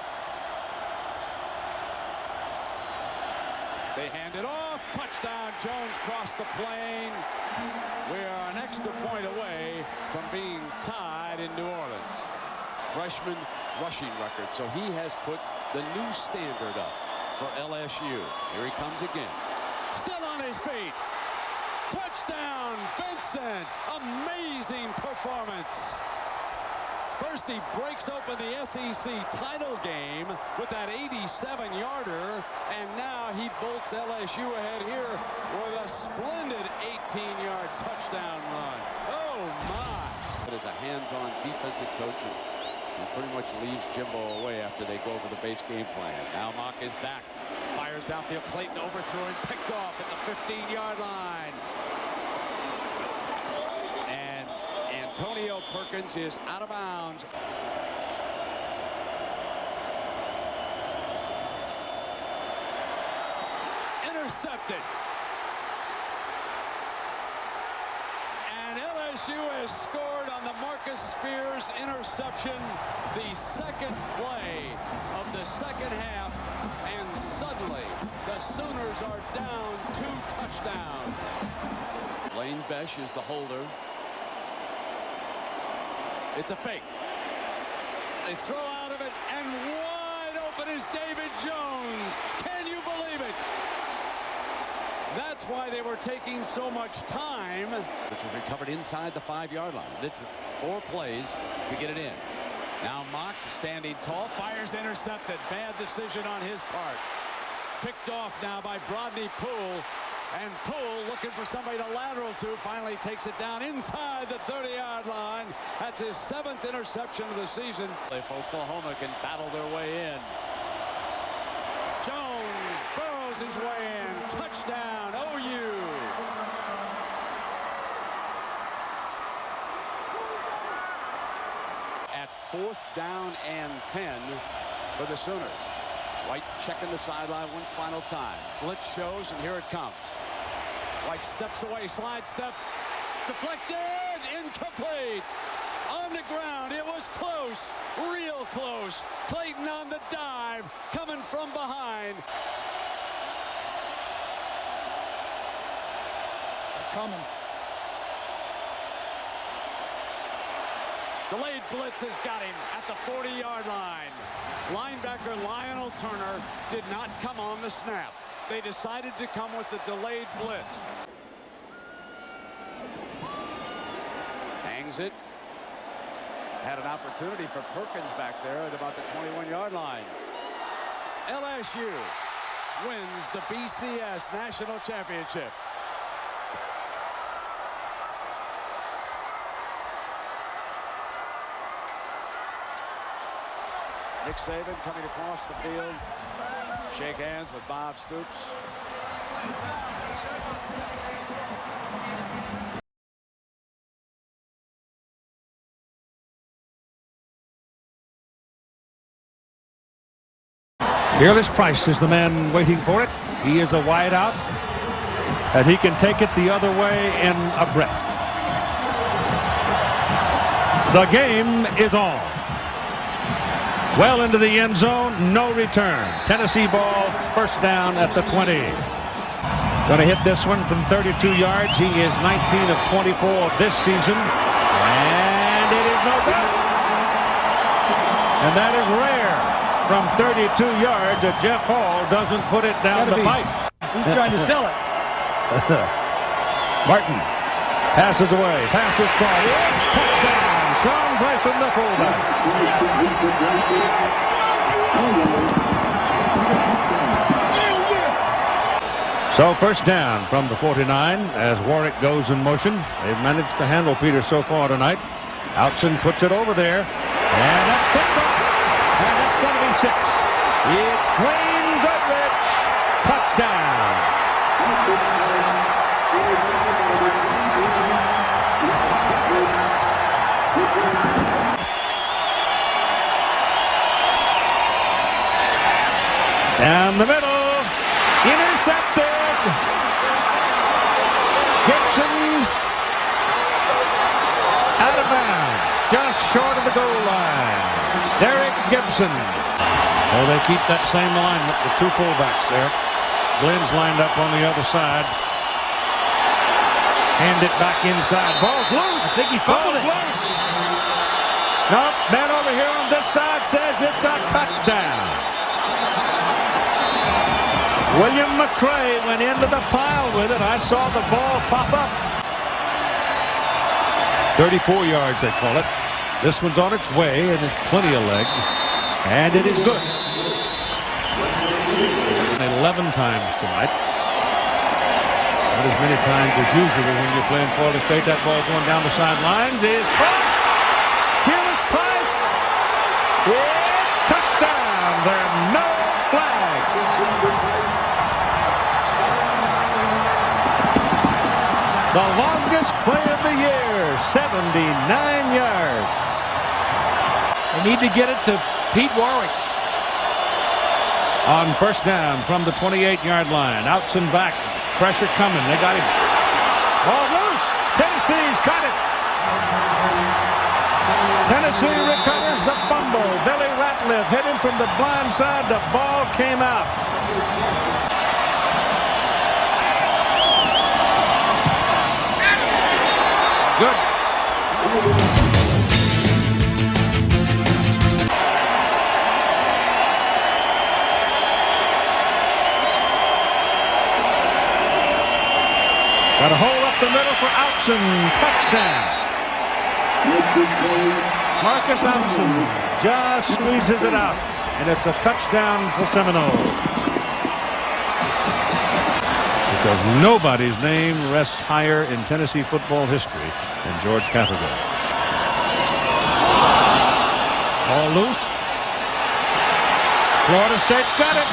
Speaker 4: They hand it off. Touchdown. Jones crossed the plane. We are an extra point away from being tied in New Orleans. Freshman rushing record. So he has put the new standard up for LSU. Here he comes again. Still on his feet. Touchdown, Vincent. Amazing performance. First he breaks open the SEC title game with that 87-yarder, and now he bolts LSU ahead here with a splendid 18-yard touchdown run. Oh my! It is a hands-on defensive coach who pretty much leaves Jimbo away after they go over the base game plan. Now Mock is back. Fires downfield. Clayton overthrowing, picked off at the 15-yard line. And Antonio Perkins is out of bounds. Intercepted. And LSU has scored on the Marcus Spears interception, the second play of the second half, and suddenly the Sooners are down 2 touchdowns. Lane Besh is the holder. It's a fake. They throw out of it, and wide open is David Jones. Can you believe it? That's why they were taking so much time. Which was recovered inside the 5-yard line. It's 4 plays to get it in. Now Mock standing tall, fires, intercepted. Bad decision on his part. Picked off now by Brodney Poole. And Poole, looking for somebody to lateral to, finally takes it down inside the 30-yard line. That's his 7th interception of the season. If Oklahoma can battle their way in. Jones burrows his way in. Touchdown, OU. At 4th down and 10 for the Sooners. White checking the sideline one final time. Blitz shows, and here it comes. White steps away, slide step, deflected, incomplete. On the ground, it was close, real close. Clayton on the dive, coming from behind.
Speaker 5: Coming.
Speaker 1: Delayed blitz has got him at the 40-yard line. Linebacker Lionel Turner did not come on the snap. They decided to come with the delayed blitz. Hangs it.
Speaker 16: Had an opportunity for Perkins back there at about the 21-yard line. LSU wins the BCS National Championship. Nick Saban coming across the field. Shake hands with Bob Stoops.
Speaker 17: Fearless Price is the man waiting for it. He is a wide out, and he can take it the other way in a breath. The game is on. Well into the end zone, no return. Tennessee ball, first down at the 20. Going to hit this one from 32 yards. He is 19 of 24 this season, and it is no good. And that is rare. From 32 yards, Jeff Hall doesn't put it down the pipe.
Speaker 5: He's trying to sell it.
Speaker 17: Martin passes away. Passes caught. Touchdown. Sean Bryson, the fullback. So first down from the 49 as Warwick goes in motion. They've managed to handle Peter so far tonight. Outson puts it over there. And that's picked up. And that's going to be 6. It's Dwayne Goodrich. Touchdown. Down the middle. Intercepted. Gibson out of bounds. Just short of the goal line. Derek Gibson. Oh, they keep that same alignment with 2 fullbacks there. Glenn's lined up on the other side. Hand it back inside. Ball's loose.
Speaker 5: I think he fumbled it.
Speaker 17: Loose. Nope. Man over here on this side says it's a touchdown. William McCray went into the pile with it. I saw the ball pop up. 34 yards, they call it. This one's on its way, and there's plenty of leg. And it is good. 11 times tonight. Not as many times as usual when you're playing Florida State. That ball going down the sidelines is caught. Fearless Price. It's touchdown. There are no flags. The longest play of the year, 79 yards.
Speaker 5: They need to get it to Pete Warwick.
Speaker 17: On first down from the 28-yard line. Outson back. Pressure coming. They got him. Ball loose. Tennessee's got it. Tennessee recovers the fumble. Billy Ratliff hit him from the blind side. The ball came out. Good. Got a hole up the middle for Outson. Touchdown. Marcus Outson just squeezes it out. And it's a touchdown for Seminoles. Because nobody's name rests higher in Tennessee football history than George Catherwood. All loose. Florida State's got it.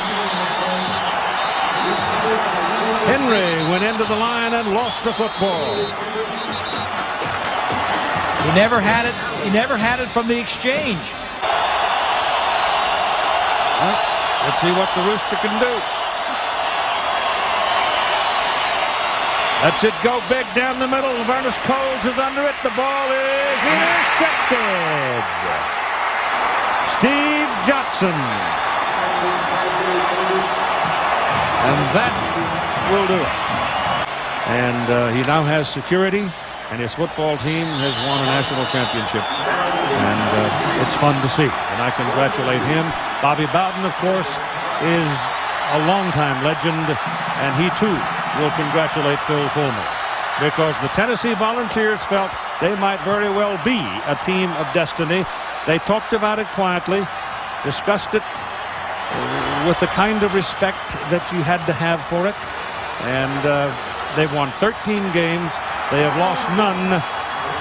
Speaker 17: Henry went into the line and lost the football.
Speaker 5: He never had it. He never had it from the exchange.
Speaker 17: Well, let's see what the Rooster can do. Lets it go big down the middle. Lavernus Coles is under it. The ball is intercepted. Steve Johnson. And that will do it. And he now has security, and his football team has won a national championship. And it's fun to see, and I congratulate him. Bobby Bowden, of course, is a longtime legend, and he too will congratulate Phil Fulmer, because the Tennessee Volunteers felt they might very well be a team of destiny. They talked about it quietly, discussed it with the kind of respect that you had to have for it. And they've won 13 games. They have lost none.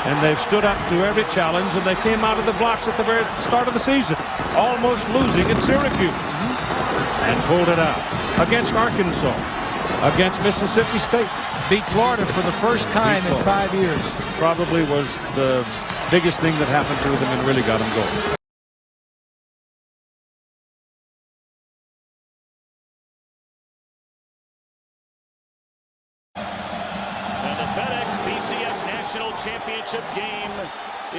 Speaker 17: And they've stood up to every challenge. And they came out of the blocks at the very start of the season, almost losing at Syracuse. And pulled it out against Arkansas, against Mississippi State.
Speaker 5: Beat Florida for the first time in 5 years.
Speaker 17: Probably was the biggest thing that happened to them and really got them going.
Speaker 12: And the FedEx BCS National Championship game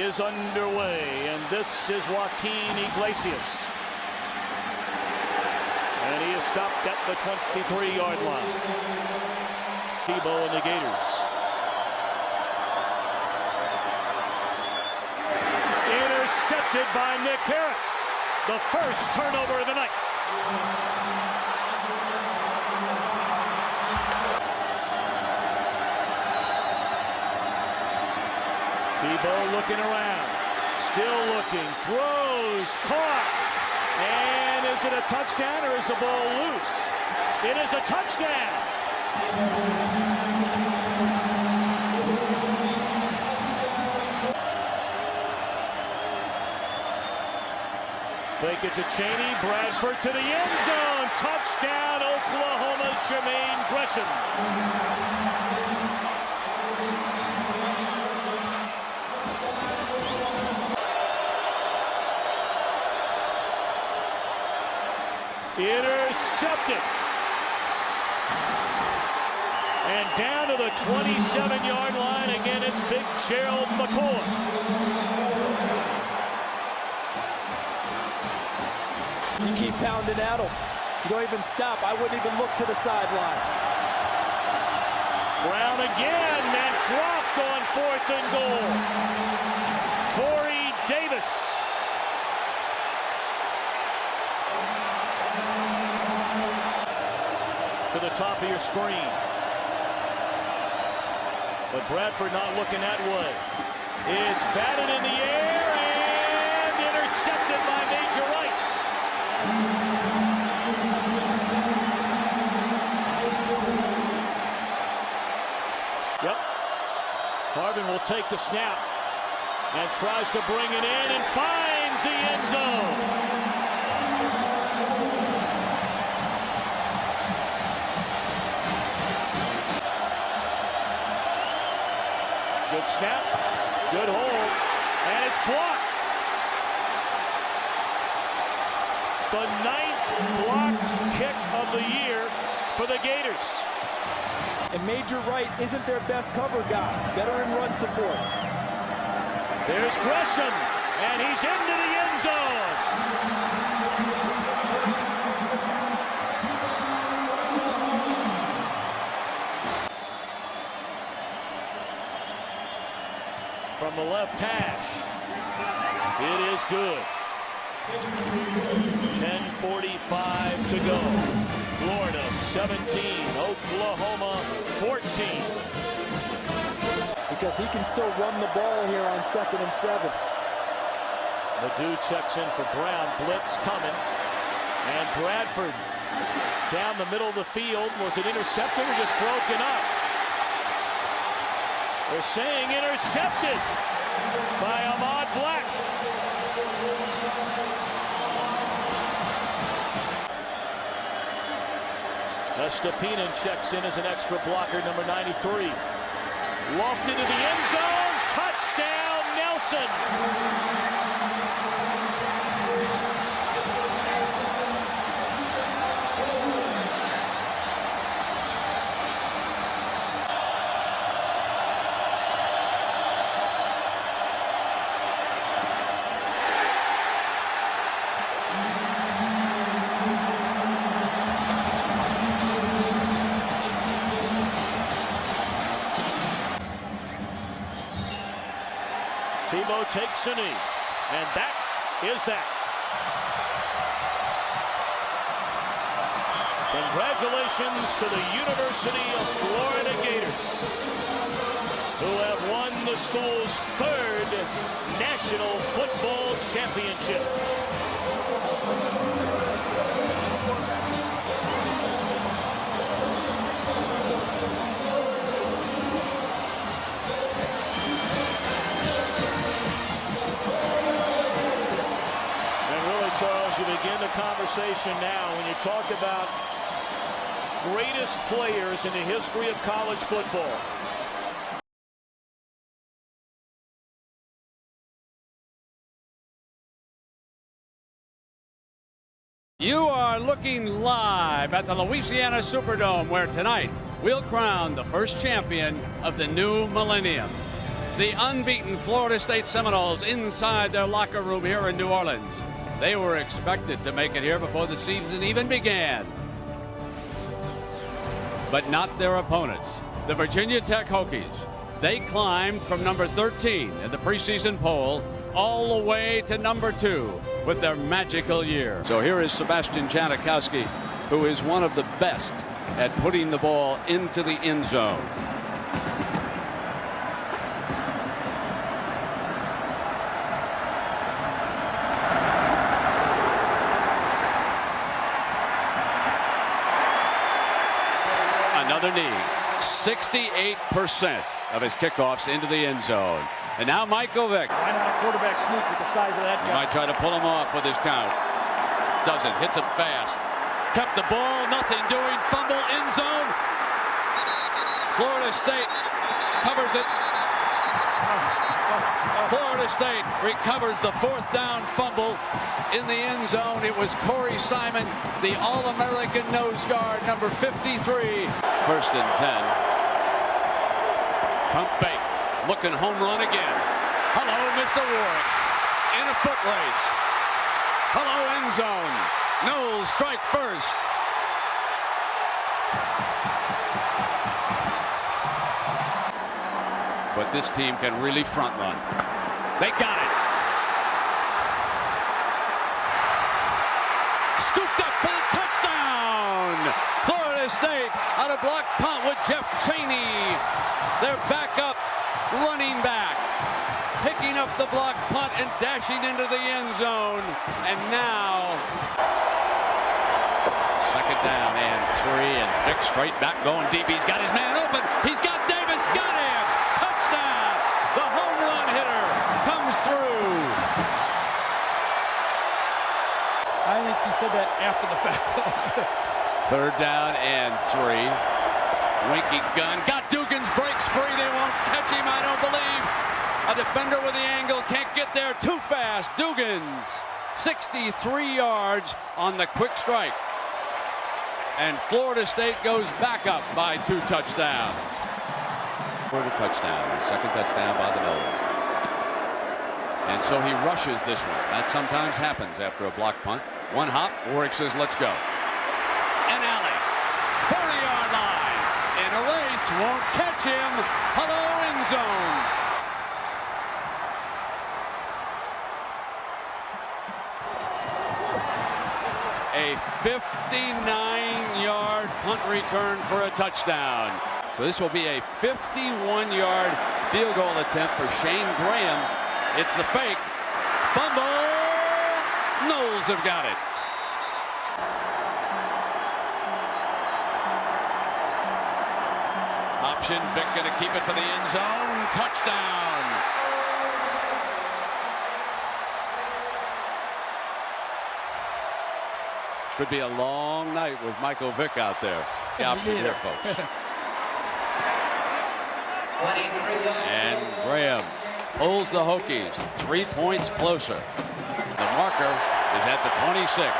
Speaker 12: is underway. And this is Joaquin Iglesias. And he is stopped at the 23-yard line. Tebow and the Gators. Intercepted by Nick Harris. The first turnover of the night. Tebow looking around. Still looking. Throws. Caught. And is it a touchdown or is the ball loose? It is a touchdown. Fake it to Chaney. Bradford to the end zone. Touchdown, Oklahoma's Jermaine Gresham. Intercepted. And down to the 27-yard line. Again, it's Big Gerald McCoy.
Speaker 13: You keep pounding at him. You don't even stop. I wouldn't even look to the sideline.
Speaker 12: Brown again, and dropped on 4th and goal. Torrey Davis. To the top of your screen. But Bradford not looking that way. It's batted in the air and intercepted by Major Wright. Yep. Harvin will take the snap and tries to bring it in and finds the end zone. Good snap, good hold, and it's blocked. The 9th blocked kick of the year for the Gators.
Speaker 13: And Major Wright isn't their best cover guy. Better in run support.
Speaker 12: There's Gresham, and he's into the end zone. From the left hash. It is good. 10:45 to go. Florida 17, Oklahoma 14.
Speaker 13: Because he can still run the ball here on 2nd and 7.
Speaker 12: Ledoux checks in for Brown. Blitz coming. And Bradford down the middle of the field. Was it intercepted or just broken up? They're saying intercepted by Ahmad Black. Estepinen checks in as an extra blocker, number 93. Lofted to the end zone. Touchdown, Nelson. Tebow takes a knee, and that is that. Congratulations to the University of Florida Gators, who have won the school's third National Football Championship.
Speaker 13: Charles, you begin the conversation now when you talk about greatest players in the history of college football.
Speaker 1: You are looking live at the Louisiana Superdome, where tonight we'll crown the first champion of the new millennium. The unbeaten Florida State Seminoles inside their locker room here in New Orleans. They were expected to make it here before the season even began. But not their opponents, the Virginia Tech Hokies. They climbed from number 13 in the preseason poll all the way to number 2 with their magical year. So here is Sebastian Janikowski, who is one of the best at putting the ball into the end zone. Another knee. 68% of his kickoffs into the end zone. And now Michael Vick.
Speaker 5: Why not a quarterback sneak with the size of that
Speaker 1: He
Speaker 5: guy?
Speaker 1: might try to pull him off with his count. Doesn't. Hits it fast. Kept the ball. Nothing doing. Fumble. End zone. Florida State covers it. Florida State recovers the 4th down fumble in the end zone. It was Corey Simon, the All-American nose guard, number 53. 1st and 10. Pump fake. Looking home run again. Hello, Mr. Warwick. In a foot race. Hello, end zone. Knowles strike first. But this team can really front run. They got it. Scooped up for the touchdown. Florida State on a block punt with Jeff Chaney. Their backup running back. Picking up the block punt and dashing into the end zone. And now, 2nd down and 3. And Vick straight back going deep. He's got his man open. He's got Davis. Got him. Touchdown. The home run hitter comes through.
Speaker 5: I think he said that after the fact, though.
Speaker 1: 3rd down and 3. Winky gun. Got Dugans, breaks free. They won't catch him, I don't believe. A defender with the angle can't get there. Too fast. Dugans, 63 yards on the quick strike. And Florida State goes back up by 2 touchdowns. For the touchdown. The 2nd touchdown by the Noles. And so he rushes this one. That sometimes happens after a block punt. One hop. Warwick says, let's go. And alley. 40-yard line. In a race. Won't catch him. Hello, end zone. A 59-yard punt return for a touchdown. So this will be a 51-yard field goal attempt for Shane Graham. It's the fake. Fumble. Noles have got it. Option. Vick going to keep it for the end zone. Touchdown. Could be a long night with Michael Vick out there. The option here, folks. And Graham pulls the Hokies 3 points closer. The marker is at the 26.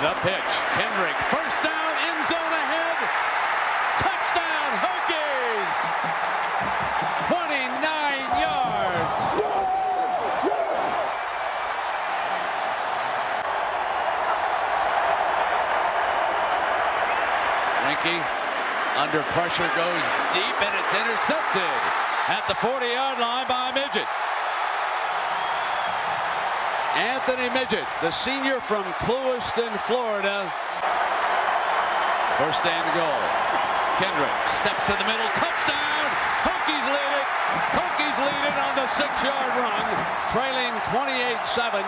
Speaker 1: The pitch. Kendrick. First down. End zone ahead. Touchdown Hokies. 29 yards. Under pressure goes deep, and it's intercepted at the 40-yard line by Midget. Anthony Midget, the senior from Clewiston, Florida. 1st and goal. Kendrick steps to the middle, touchdown! Hokies lead it. Hokies lead it on the 6-yard run, trailing 28-7.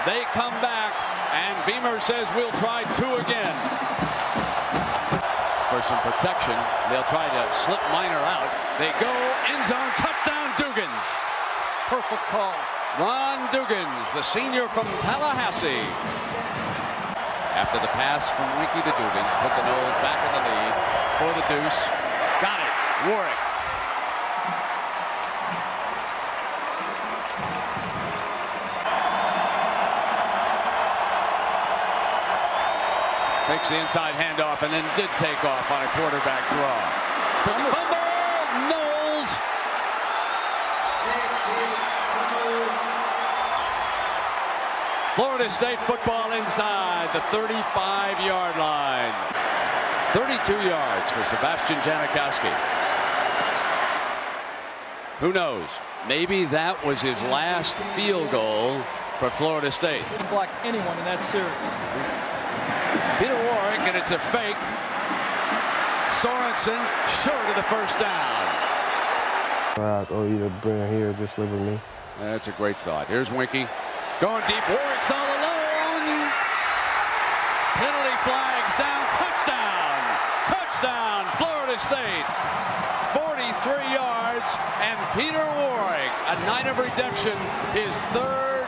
Speaker 1: They come back, and Beamer says we'll try 2 again. For some protection, they'll try to slip Minor out. They go end zone, touchdown, Dugans.
Speaker 2: Perfect call.
Speaker 1: Ron Dugans, the senior from Tallahassee. After the pass from Winky to Dugans, put the Noles back in the lead for the deuce. Got it, Warwick. Takes the inside handoff and then did take off on a quarterback draw. Took a fumble, Noles. Florida State football inside the 35-yard line. 32 yards for Sebastian Janikowski. Who knows? Maybe that was his last field goal for Florida State.
Speaker 5: Didn't block anyone in that series.
Speaker 1: Peter Warwick, and it's a fake. Sorensen short of the first down.
Speaker 18: Or either bring her here or just live with me.
Speaker 1: That's a great thought. Here's Winky. Going deep, Warwick's all alone. Penalty flags down, touchdown! Touchdown, Florida State. 43 yards, and Peter Warwick, a night of redemption, his 3rd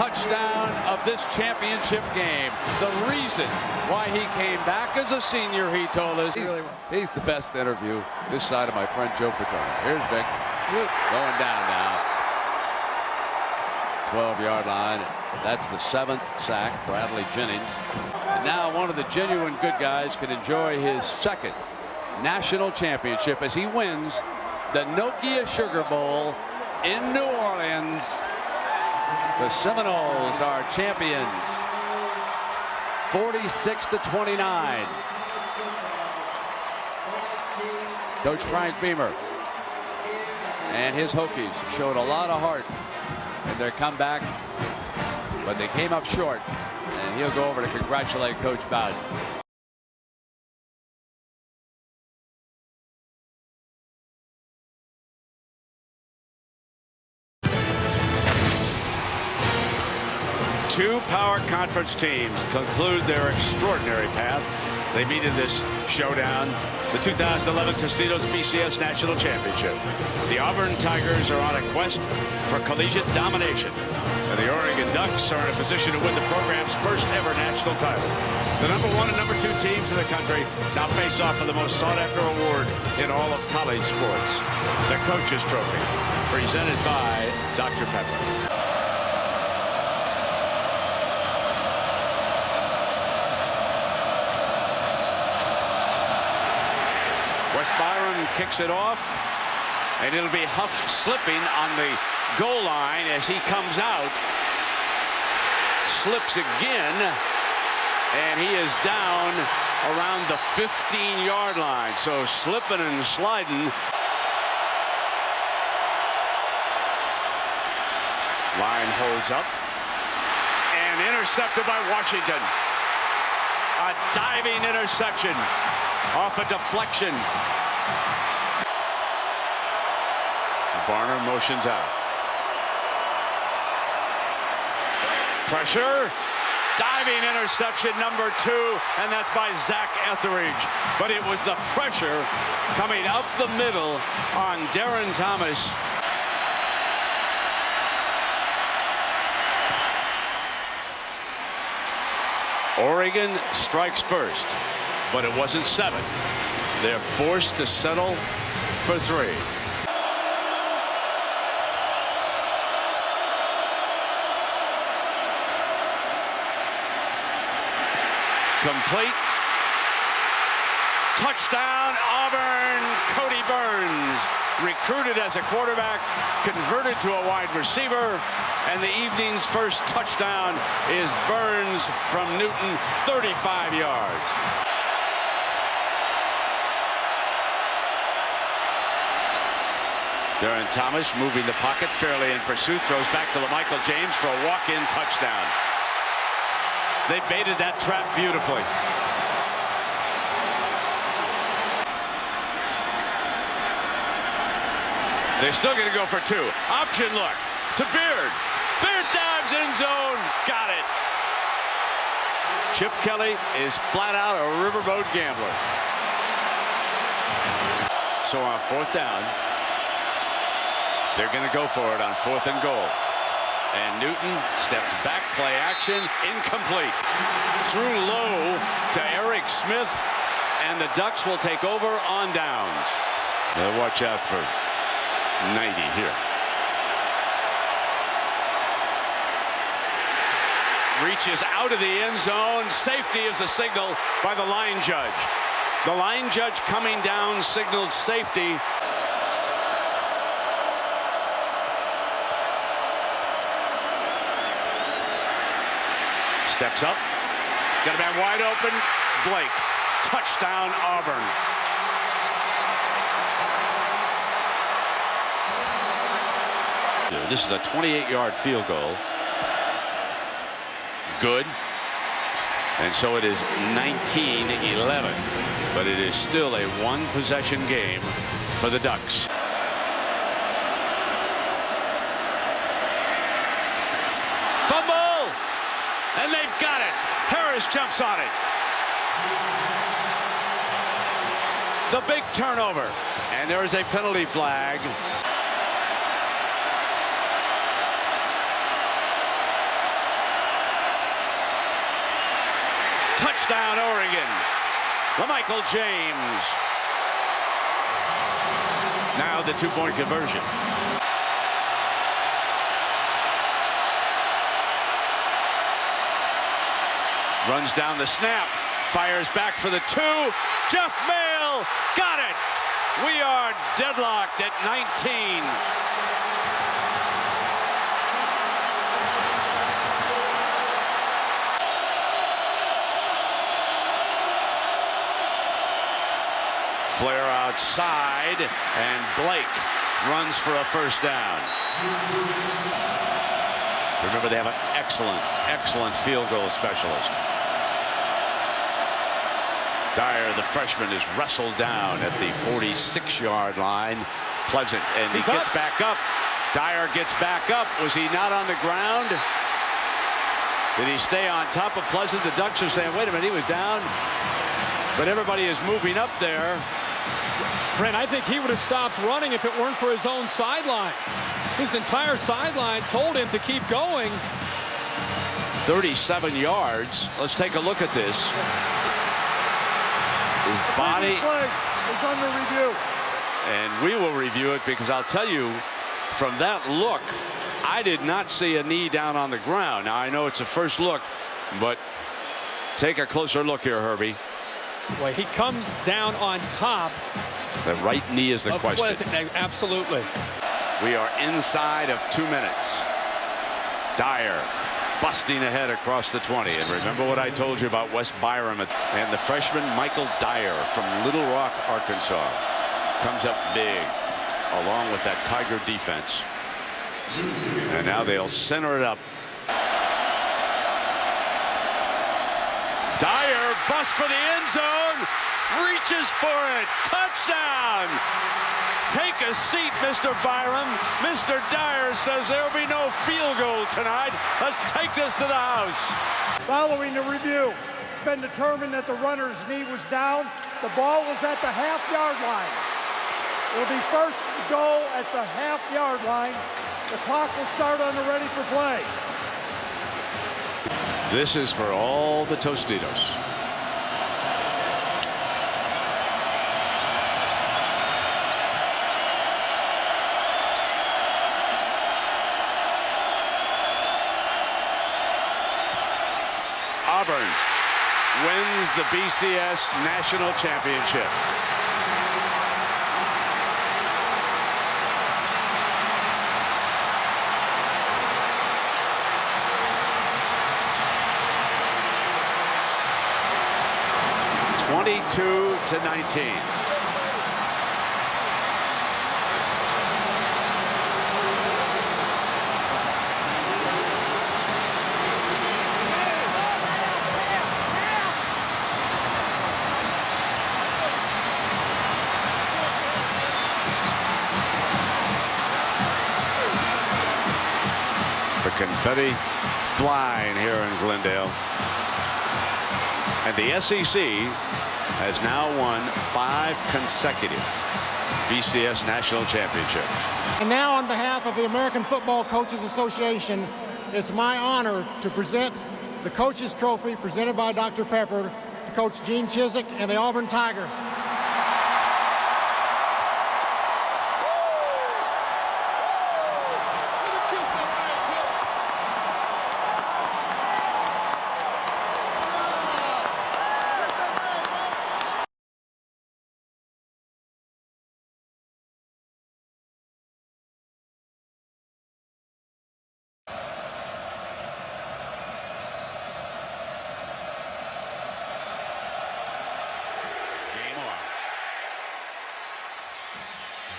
Speaker 1: touchdown of this championship game. The reason why he came back as a senior, he told us, he's the best interview this side of my friend Joe Paterno. Here's Vic, going down now. 12-yard line. That's the 7th sack, Bradley Jennings. And now one of the genuine good guys can enjoy his 2nd national championship as he wins the Nokia Sugar Bowl in New Orleans. The Seminoles are champions, 46-29. Coach Frank Beamer and his Hokies showed a lot of heart in their comeback, but they came up short, and he'll go over to congratulate Coach Bowden.
Speaker 19: Two power conference teams conclude their extraordinary path. They meet in this showdown, the 2011 Tostitos BCS National Championship. The Auburn Tigers are on a quest for collegiate domination, and the Oregon Ducks are in a position to win the program's first ever national title. The number 1 and number 2 teams in the country now face off for the most sought-after award in all of college sports, the Coach's Trophy, presented by Dr. Pepper. West Byron kicks it off, and it'll be Huff slipping on the goal line as he comes out. Slips again, and he is down around the 15-yard line. So slipping and sliding. Line holds up, and intercepted by Washington. A diving interception off a deflection. Barner motions out. Pressure. Diving interception number 2, and that's by Zach Etheridge. But it was the pressure coming up the middle on Darren Thomas. Oregon strikes first, but it wasn't 7. They're forced to settle for 3. Complete. Touchdown, Auburn. Cody Burns, recruited as a quarterback, converted to a wide receiver, and the evening's first touchdown is Burns from Newton, 35 yards. Darren Thomas moving the pocket, fairly in pursuit, throws back to LaMichael James for a walk-in touchdown. They baited that trap beautifully. They're still going to go for two. Option look to Beard. Beard dives in zone. Got it. Chip Kelly is flat out a riverboat gambler. So on 4th down, they're going to go for it on 4th and goal. And Newton steps back, play action, incomplete. Threw low to Eric Smith, and the Ducks will take over on downs. They'll watch out for 90 here. Reaches out of the end zone. Safety is a signal by the line judge. The line judge coming down signals safety. Steps up. Got a man wide open. Blake. Touchdown, Auburn. This is a 28-yard field goal. Good. And so it is 19-11. But it is still a one-possession game for the Ducks. Fumble! And they've got it. Harris jumps on it. The big turnover. And there is a penalty flag. Touchdown, Oregon. LaMichael James. Now the two-point conversion. Runs down the snap. Fires back for the two. Jeff Mayle got it. We are deadlocked at 19. Flare outside, and Blake runs for a first down. Remember, they have an excellent field goal specialist. Dyer, the freshman, is wrestled down at the 46-yard line. Pleasant, and he gets back up. Dyer gets back up. Was he not on the ground? Did he stay on top of Pleasant? The Ducks are saying, wait a minute, he was down. But everybody is moving up there.
Speaker 2: Brent, I think he would have stopped running if it weren't for his own sideline. His entire sideline told him to keep going.
Speaker 19: 37 yards. Let's take a look at this. His body
Speaker 14: is under review.
Speaker 19: And we will review it because I'll tell you, from that look, I did not see a knee down on the ground. Now, I know it's a first look, but take a closer look here, Herbie.
Speaker 2: Well, he comes down on top.
Speaker 19: The right knee is the question.
Speaker 2: Pleasant. Absolutely.
Speaker 19: We are inside of 2 minutes. Dyer busting ahead across the 20. And remember what I told you about Wes Byram and the freshman Michael Dyer from Little Rock, Arkansas. Comes up big along with that Tiger defense. And now they'll center it up. Dyer busts for the end zone, reaches for it, touchdown. Take a seat, Mr. Byram. Mr. Dyer says there'll be no field goal tonight. Let's take this to the house.
Speaker 14: Following the review, it's been determined that the runner's knee was down. The ball was at the half-yard line. It'll be first goal at the half-yard line. The clock will start on the ready for play.
Speaker 19: This is for all the Tostitos. Auburn wins the BCS National Championship. to 19. confetti flying here in Glendale. And the SEC has now won 5 consecutive BCS National Championships.
Speaker 3: And now, on behalf of the American Football Coaches Association, it's my honor to present the Coaches Trophy presented by Dr. Pepper to Coach Gene Chizik and the Auburn Tigers.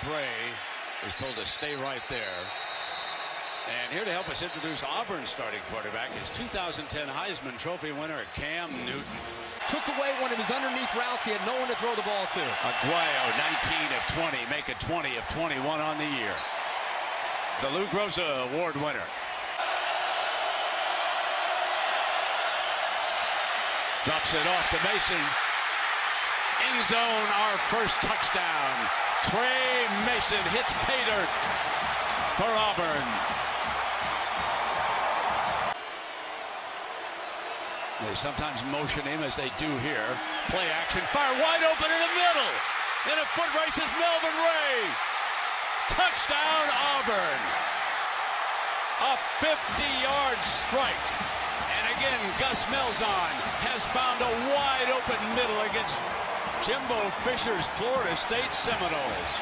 Speaker 1: Bray is told to stay right there. And here to help us introduce Auburn's starting quarterback is 2010 Heisman Trophy winner Cam Newton.
Speaker 2: Took away one of his underneath routes. He had no one to throw the ball to.
Speaker 1: Aguayo, 19 of 20, make it 20 of 21 on the year. The Lou Groza Award winner. Drops it off to Mason. End zone, our first touchdown. Trey Mason hits pay dirt for Auburn. They sometimes motion him as they do here. Play action, fire wide open in the middle. In a foot race is Melvin Ray. Touchdown Auburn. A 50-yard strike. And again, Gus Malzahn has found a wide open middle against Jimbo Fisher's Florida State Seminoles.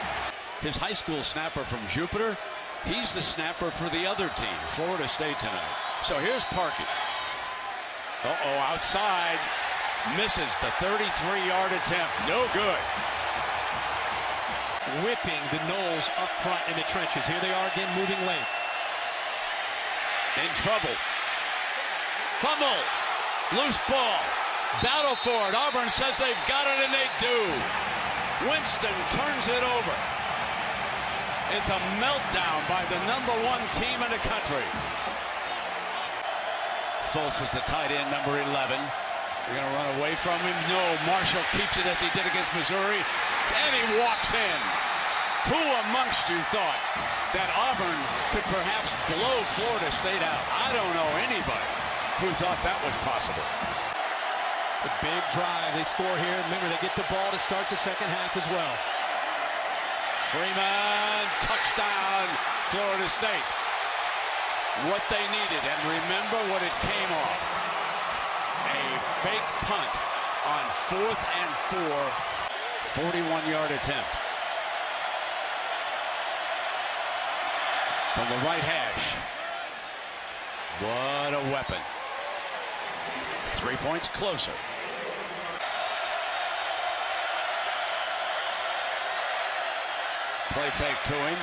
Speaker 1: His high school snapper from Jupiter, he's the snapper for the other team, Florida State tonight. So here's Parkey. Outside, misses the 33-yard attempt, no good.
Speaker 6: Whipping the Noles up front in the trenches. Here they are again, moving late.
Speaker 1: In trouble. Fumble, loose ball. Battle for it. Auburn says they've got it, and they do. Winston turns it over. It's a meltdown by the #1 team in the country. Fultz is the tight end, number 11. They're going to run away from him. No, Marshall keeps it as he did against Missouri, and he walks in. Who amongst you thought that Auburn could perhaps blow Florida State out? I don't know anybody who thought that was possible.
Speaker 6: The big drive. They score here. Remember, they get the ball to start the second half as well.
Speaker 1: Freeman, touchdown, Florida State. What they needed, and remember what it came off. A fake punt on 4th and 4, 41-yard attempt. From the right hash. What a weapon. 3 points closer. Play fake to him.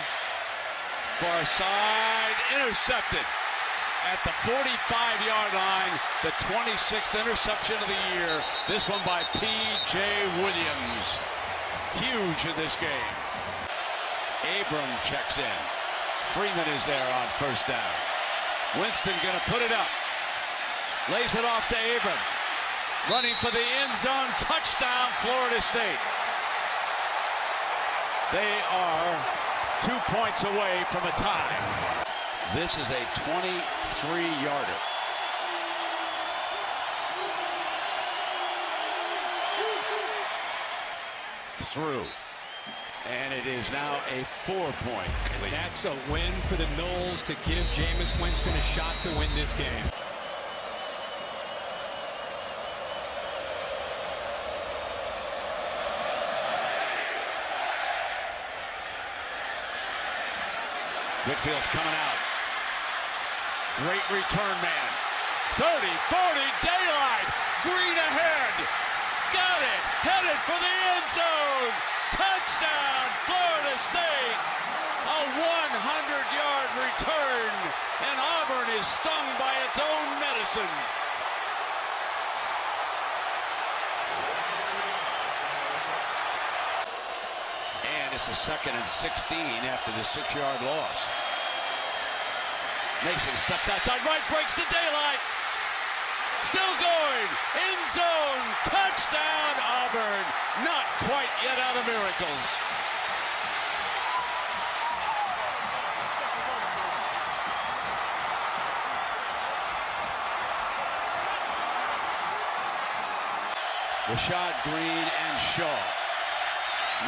Speaker 1: Far side, intercepted at the 45-yard line. The 26th interception of the year. This one by P.J. Williams. Huge in this game. Abram checks in. Freeman is there on first down. Winston gonna put it up. Lays it off to Abram. Running for the end zone. Touchdown, Florida State. They are 2 points away from a tie. This is a 23-yarder. Through. And it is now a 4-point lead.
Speaker 6: That's a win for the Noles to give Jameis Winston a shot to win this game.
Speaker 1: Whitfield's coming out. Great return man. 30, 40, daylight. Green ahead. Got it. Headed for the end zone. Touchdown, Florida State. A 100-yard return. And Auburn is stung by its own medicine. And it's a 2nd and 16 after the 6-yard loss. Mason steps outside right, breaks the daylight. Still going. End zone. Touchdown, Auburn. Not quite yet out of miracles. Rashad Green and Shaw.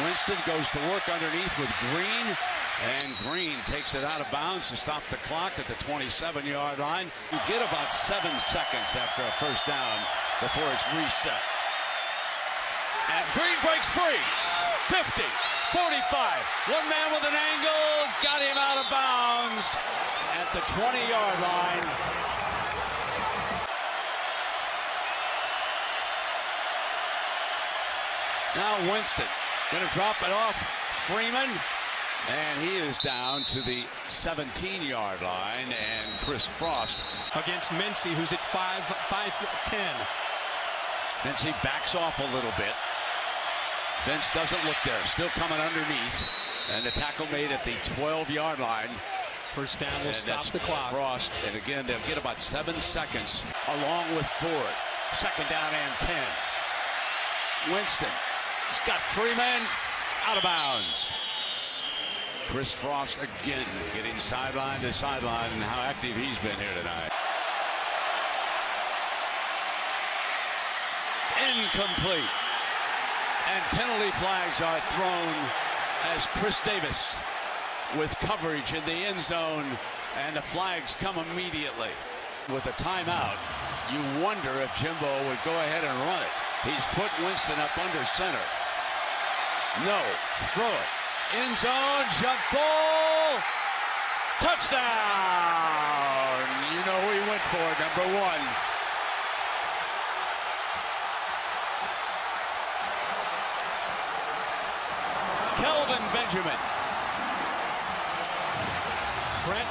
Speaker 1: Winston goes to work underneath with Green, and Green takes it out of bounds to stop the clock at the 27-yard line. You get about 7 seconds after a first down before it's reset. And Green breaks free. 50, 45. One man with an angle, got him out of bounds at the 20-yard line. Now Winston going to drop it off Freeman, and he is down to the 17-yard line, and Chris Frost
Speaker 20: against Mincy, who's at 5'10".
Speaker 1: Mincy backs off a little bit. Vince doesn't look there, still coming underneath, and the tackle made at the 12-yard line.
Speaker 20: First down will stop the clock.
Speaker 1: Frost, and again they'll get about 7 seconds along with Ford. Second down and 10. Winston. He's got Freeman out of bounds. Chris Frost again getting sideline to sideline, and how active he's been here tonight. Incomplete. And penalty flags are thrown as Chris Davis with coverage in the end zone, and the flags come immediately. With a timeout, you wonder if Jimbo would go ahead and run it. He's put Winston up under center. No, throw it. End zone, jump ball. Touchdown! You know who he went for, number 1. Kelvin Benjamin.
Speaker 20: Brent,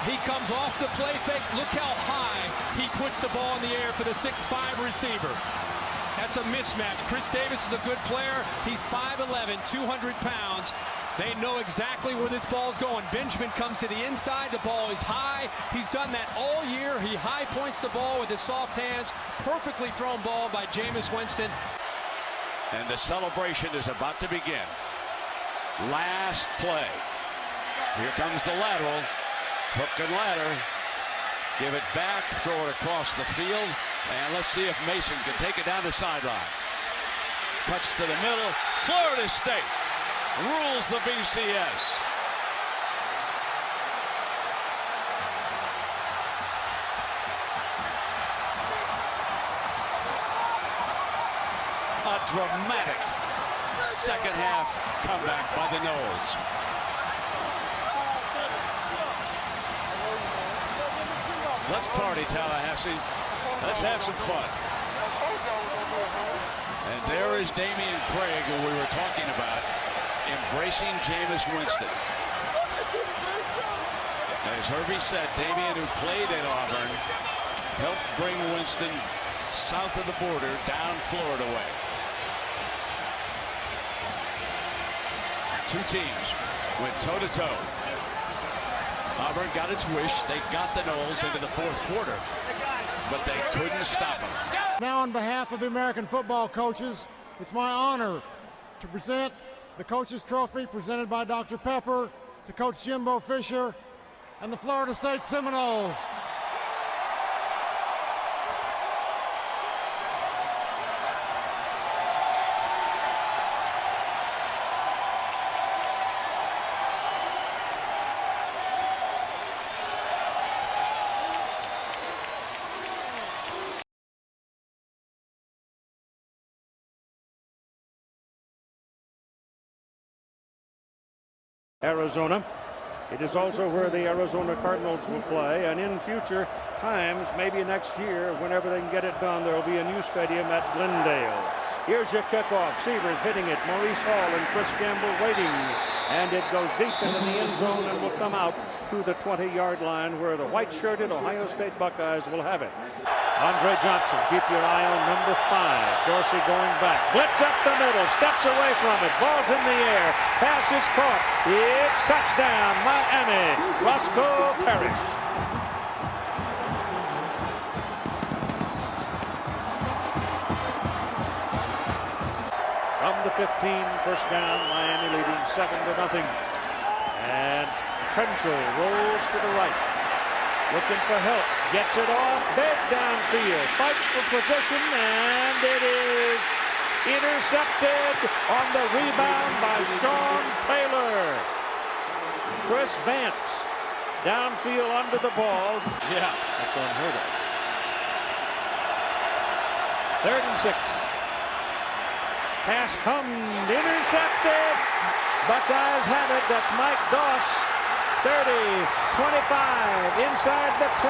Speaker 20: he comes off the play fake. Look how high he puts the ball in the air for the 6'5" receiver. That's a mismatch. Chris Davis is a good player. He's 5'11", 200 pounds. They know exactly where this ball is going. Benjamin comes to the inside. The ball is high. He's done that all year. He high points the ball with his soft hands. Perfectly thrown ball by Jameis Winston.
Speaker 1: And the celebration is about to begin. Last play. Here comes the lateral. Hook and ladder. Give it back, throw it across the field, and let's see if Mason can take it down the sideline. Cuts to the middle. Florida State rules the BCS. A dramatic second half comeback by the Noles. Let's party, Tallahassee. Let's have some fun. And there is Damian Craig, who we were talking about, embracing Jameis Winston. As Herbie said, Damian, who played at Auburn, helped bring Winston south of the border, down Florida way. Two teams went toe-to-toe. Auburn got its wish. They got the Noles into the fourth quarter, but they couldn't stop them.
Speaker 3: Now, on behalf of the American football coaches, it's my honor to present the Coach's Trophy presented by Dr. Pepper to Coach Jimbo Fisher and the Florida State Seminoles.
Speaker 17: Arizona. It is also where the Arizona Cardinals will play, and in future times, maybe next year, whenever they can get it done, there will be a new stadium at Glendale. Here's your kickoff. Severs hitting it. Maurice Hall and Chris Campbell waiting, and it goes deep into the end zone and will come out to the 20-yard line, where the white-shirted Ohio State Buckeyes will have it. Andre Johnson, keep your eye on number 5. Dorsey going back. Blitz up the middle. Steps away from it. Ball's in the air. Pass is caught. It's touchdown, Miami. Roscoe Parrish. to 15, first down, Miami leading 7-0. And Prenzel rolls to the right, looking for help, gets it off, big downfield, fight for position, and it is intercepted on the rebound by Sean Taylor. Chris Vance downfield under the ball. Yeah, that's unheard of. 3rd and 6. Pass hummed, intercepted. Buckeyes have it. That's Mike Doss. 30, 25, inside the 20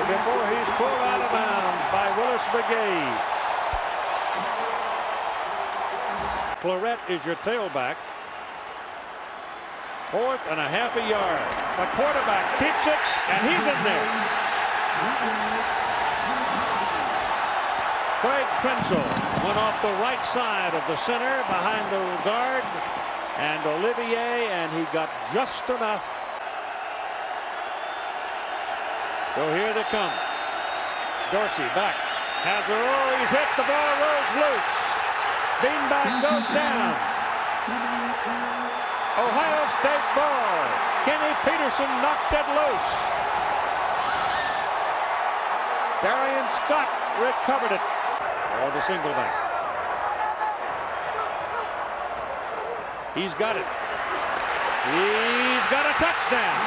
Speaker 17: before he's pulled out of bounds by Willis McGahee. Claret is your tailback. 4th and a half a yard. The quarterback keeps it, and he's in there. Craig Prenzel went off the right side of the center behind the guard and Olivier, and he got just enough. So here they come. Dorsey back. Has a roll. He's hit. The ball rolls loose. Beanbag goes down. Ohio State ball. Kenny Peterson knocked it loose. Darian Scott recovered it. Or the single back. He's got it. He's got a touchdown.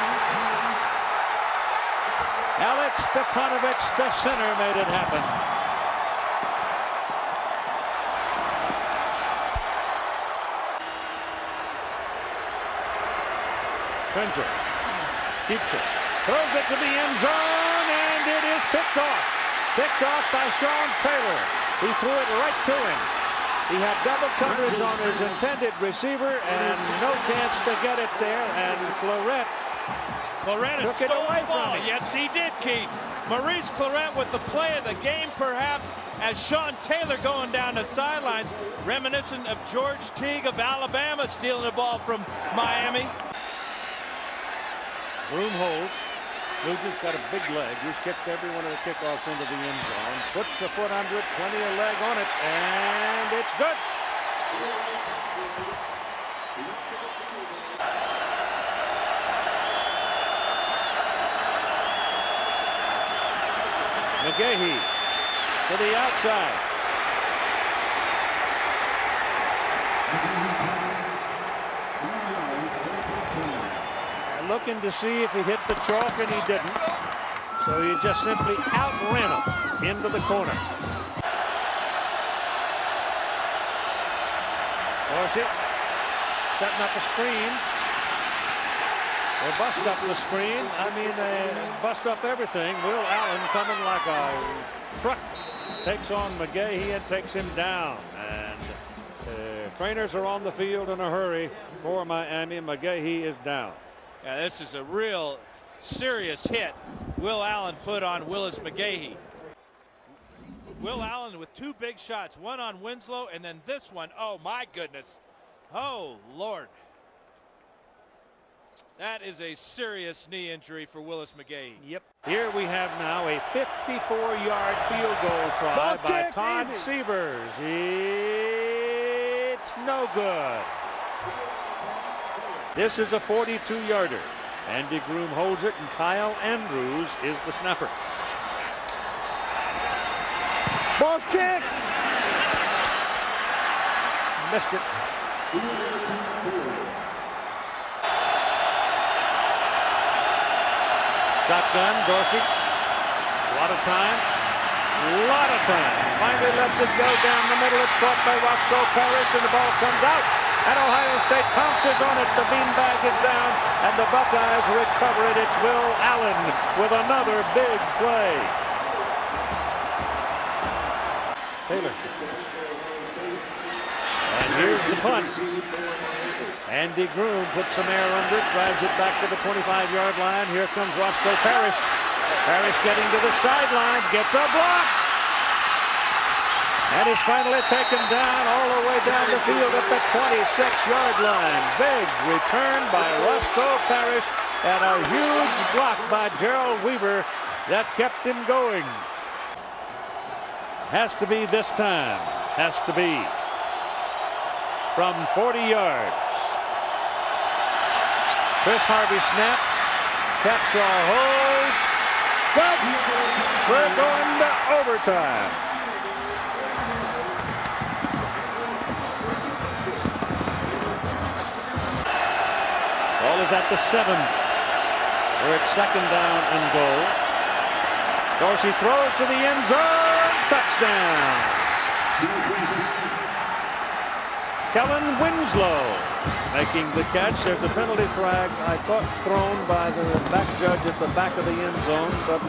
Speaker 17: Alex Stepanovich, the center, made it happen. Prenzel keeps it, throws it to the end zone, and it is picked off. Picked off by Sean Taylor. He threw it right to him. He had double coverage on his intended receiver and no chance to get it there, and Claret took it away from him.
Speaker 21: Yes, he did, Keith. Maurice Claret with the play of the game, perhaps, as Sean Taylor going down the sidelines, reminiscent of George Teague of Alabama stealing the ball from Miami.
Speaker 17: Broom holds. Nugent's got a big leg. He's kicked every one of the kickoffs into the end zone. Puts the foot under it, plenty of leg on it, and it's good. McGahee to the outside. Looking to see if he hit the chalk, and he didn't. So he just simply outran him into the corner. Dorsey setting up a screen. They bust up the screen. I mean, they bust up everything. Will Allen coming like a truck. Takes on McGahee and takes him down. And trainers are on the field in a hurry for Miami. McGahee is down.
Speaker 21: Yeah, this is a real serious hit Will Allen put on Willis McGahee. Will Allen with 2 big shots, one on Winslow and then this one. Oh, my goodness. Oh, Lord. That is a serious knee injury for Willis McGahee.
Speaker 17: Yep. Here we have now a 54-yard field goal try by Todd Severs. It's no good. This is a 42-yarder. Andy Groom holds it, and Kyle Andrews is the snapper.
Speaker 14: Ball's kick.
Speaker 17: Missed it. Shotgun, Dorsey. A lot of time. Finally lets it go down the middle. It's caught by Roscoe Parrish, and the ball comes out. And Ohio State pounces on it. The beanbag is down, and the Buckeyes recover it. It's Will Allen with another big play. Taylor. And here's the punt. Andy Groom puts some air under it, drives it back to the 25-yard line. Here comes Roscoe Parrish. Parrish getting to the sidelines, gets a block. And he's finally taken down all the way down the field at the 26-yard line. Big return by Roscoe Parrish and a huge block by Gerald Weaver that kept him going. Has to be this time. Has to be.
Speaker 4: from 40 yards. Chris Harvey snaps. Capshaw holds. But we're going to overtime. Ball is at the 7. We're at 2nd down and goal. Dorsey throws to the end zone. Touchdown. Kellen Winslow making the catch. There's a penalty flag, I thought, thrown by the back judge at the back of the end zone, but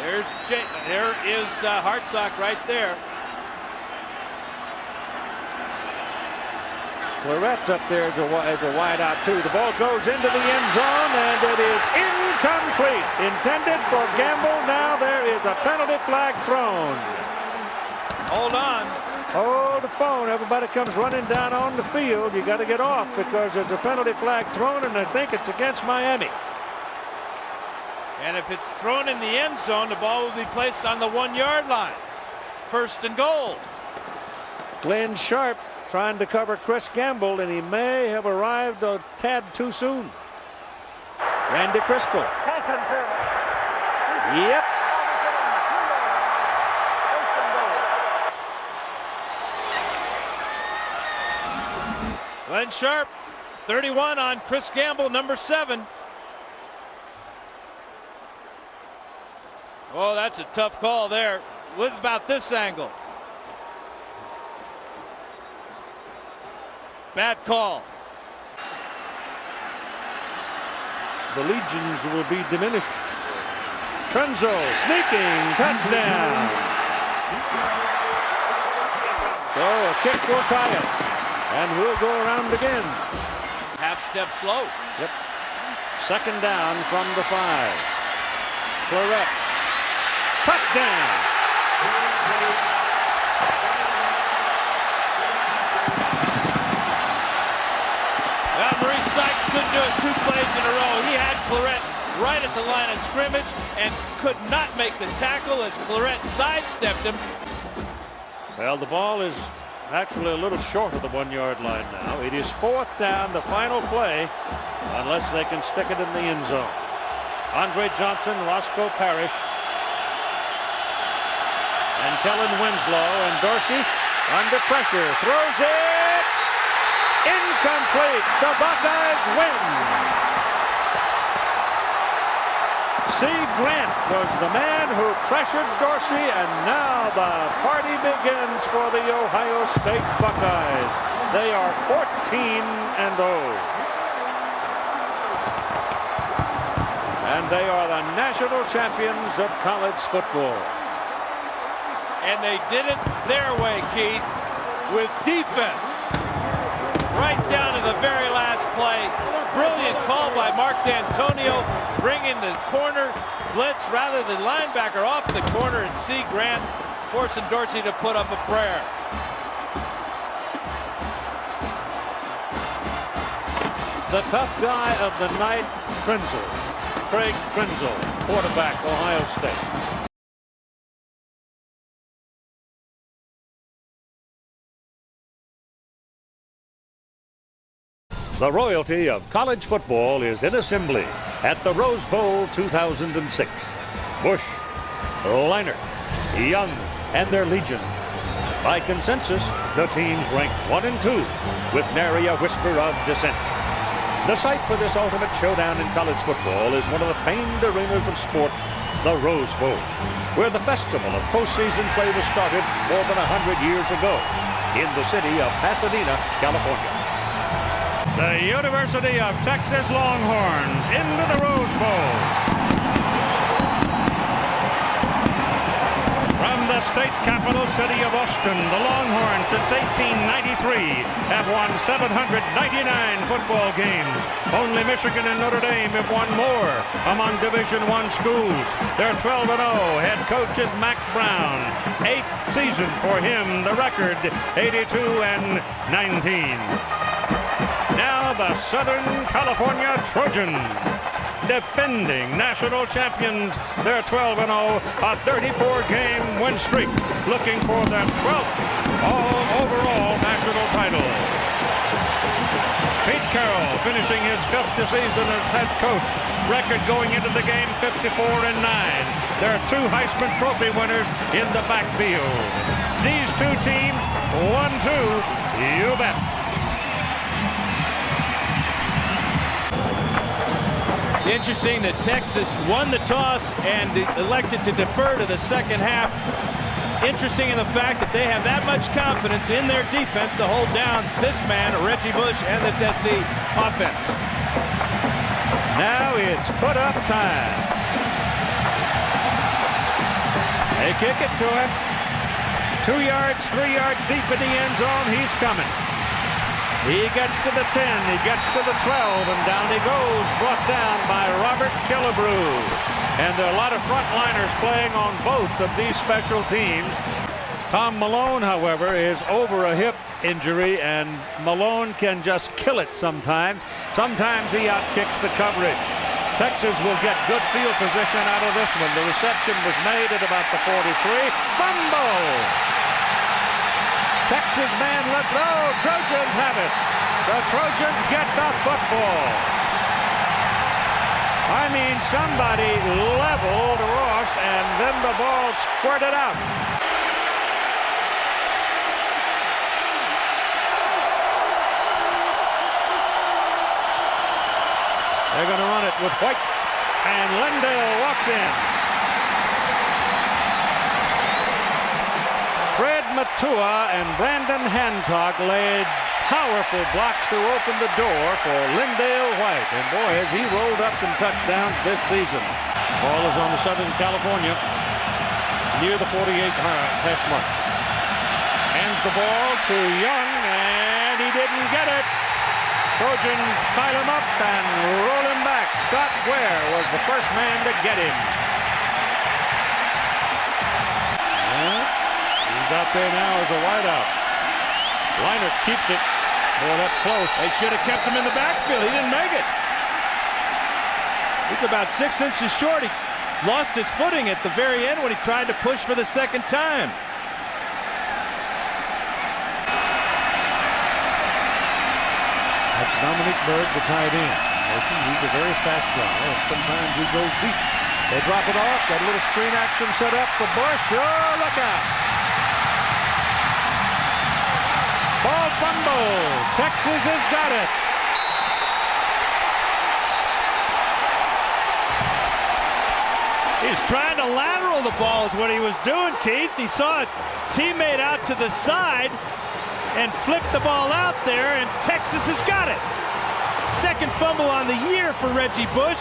Speaker 21: there is Hartsock right there.
Speaker 4: Claret's up there as a wide out too. The ball goes into the end zone and it is incomplete. Intended for Gamble. Now there is a penalty flag thrown.
Speaker 21: Hold on.
Speaker 4: Hold the phone. Everybody comes running down on the field. You got to get off because there's a penalty flag thrown, and I think it's against Miami.
Speaker 21: And if it's thrown in the end zone, the ball will be placed on the 1-yard line. 1st and goal.
Speaker 4: Glenn Sharp trying to cover Chris Gamble, and he may have arrived a tad too soon. Randy Crystal. Yep.
Speaker 21: Glenn Sharp, 31 on Chris Gamble, number 7. Oh, that's a tough call there. What about this angle? Bad call.
Speaker 4: The legions will be diminished. Trenzo sneaking touchdown. So a kick will tie it. And we'll go around again.
Speaker 21: Half step slow.
Speaker 4: Yep. 2nd down from the 5. Claret. Touchdown.
Speaker 21: Well, Maurice Sykes couldn't do it 2 plays in a row. He had Claret right at the line of scrimmage and could not make the tackle as Claret sidestepped him.
Speaker 4: Well, the ball is actually a little short of the 1-yard line now. It is 4th down, the final play, unless they can stick it in the end zone. Andre Johnson, Roscoe Parrish, and Kellen Winslow, and Dorsey under pressure throws it incomplete. The Buckeyes win. C. Grant was the man who pressured Dorsey, and now the party begins for the Ohio State Buckeyes. They are 14-0. And they are the national champions of college football.
Speaker 21: And they did it their way, Keith, with defense. Right down to the very last play. Brilliant call by Mark D'Antonio, bringing the corner blitz, rather the linebacker off the corner, and C. Grant forcing Dorsey to put up a prayer.
Speaker 4: The tough guy of the night, Krenzel. Craig Krenzel, quarterback, Ohio State. The royalty of college football is in assembly at the Rose Bowl 2006. Bush, Leinart, Young, and their legion. By consensus, the teams ranked 1 and 2, with nary a whisper of dissent. The site for this ultimate showdown in college football is one of the famed arenas of sport, the Rose Bowl, where the festival of postseason play was started more than 100 years ago in the city of Pasadena, California.
Speaker 6: The University of Texas Longhorns into the Rose Bowl. From the state capital city of Austin, the Longhorns since 1893 have won 799 football games. Only Michigan and Notre Dame have won more among Division I schools. They're 12-0. Head coach is Mack Brown. 8th season for him. The record 82-19. Now the Southern California Trojans, defending national champions. They're 12-0, a 34-game win streak, looking for their 12th
Speaker 12: all-overall national title. Pete Carroll finishing his 5th season as head coach. Record going into the game 54-9. There are 2 Heisman Trophy winners in the backfield. These 2 teams, 1-2, you bet.
Speaker 21: Interesting that Texas won the toss and elected to defer to the second half. Interesting in the fact that they have that much confidence in their defense to hold down this man, Reggie Bush, and this SC offense.
Speaker 12: Now it's put up time. They kick it to him. 2 yards, 3 yards deep in the end zone. He's coming. He gets to the 10, he gets to the 12, and down he goes, brought down by Robert Killebrew. And there are a lot of frontliners playing on both of these special teams. Tom Malone, however, is over a hip injury, and Malone can just kill it sometimes. Sometimes he outkicks the coverage. Texas will get good field position out of this one. The reception was made at about the 43. Fumble! Texas man let go. Trojans have it. The Trojans get the football. I mean, somebody leveled Ross, and then the ball squirted out. They're going to run it with White, and Lindale walks in. Fred Matua and Brandon Hancock laid powerful blocks to open the door for Lindale White. And boy, has he rolled up some touchdowns this season. Ball is on the Southern California, near the 48 hash mark. Hands the ball to Young, and he didn't get it. Trojans pile him up and roll him back. Scott Ware was the first man to get him. He's out there now as a wideout. Leinart keeps it. Boy, that's close.
Speaker 21: They should have kept him in the backfield. He didn't make it. He's about 6 inches short. He lost his footing at the very end when he tried to push for the second time.
Speaker 12: That's Dominic Berg, the tight end. Listen, he's a very fast guy, and sometimes he goes deep. They drop it off. Got a little screen action set up for Bush. Oh, look out. Ball fumble. Texas has got it.
Speaker 21: He's trying to lateral the ball is what he was doing, Keith. He saw a teammate out to the side and flipped the ball out there, and Texas has got it. Second fumble on the year for Reggie Bush.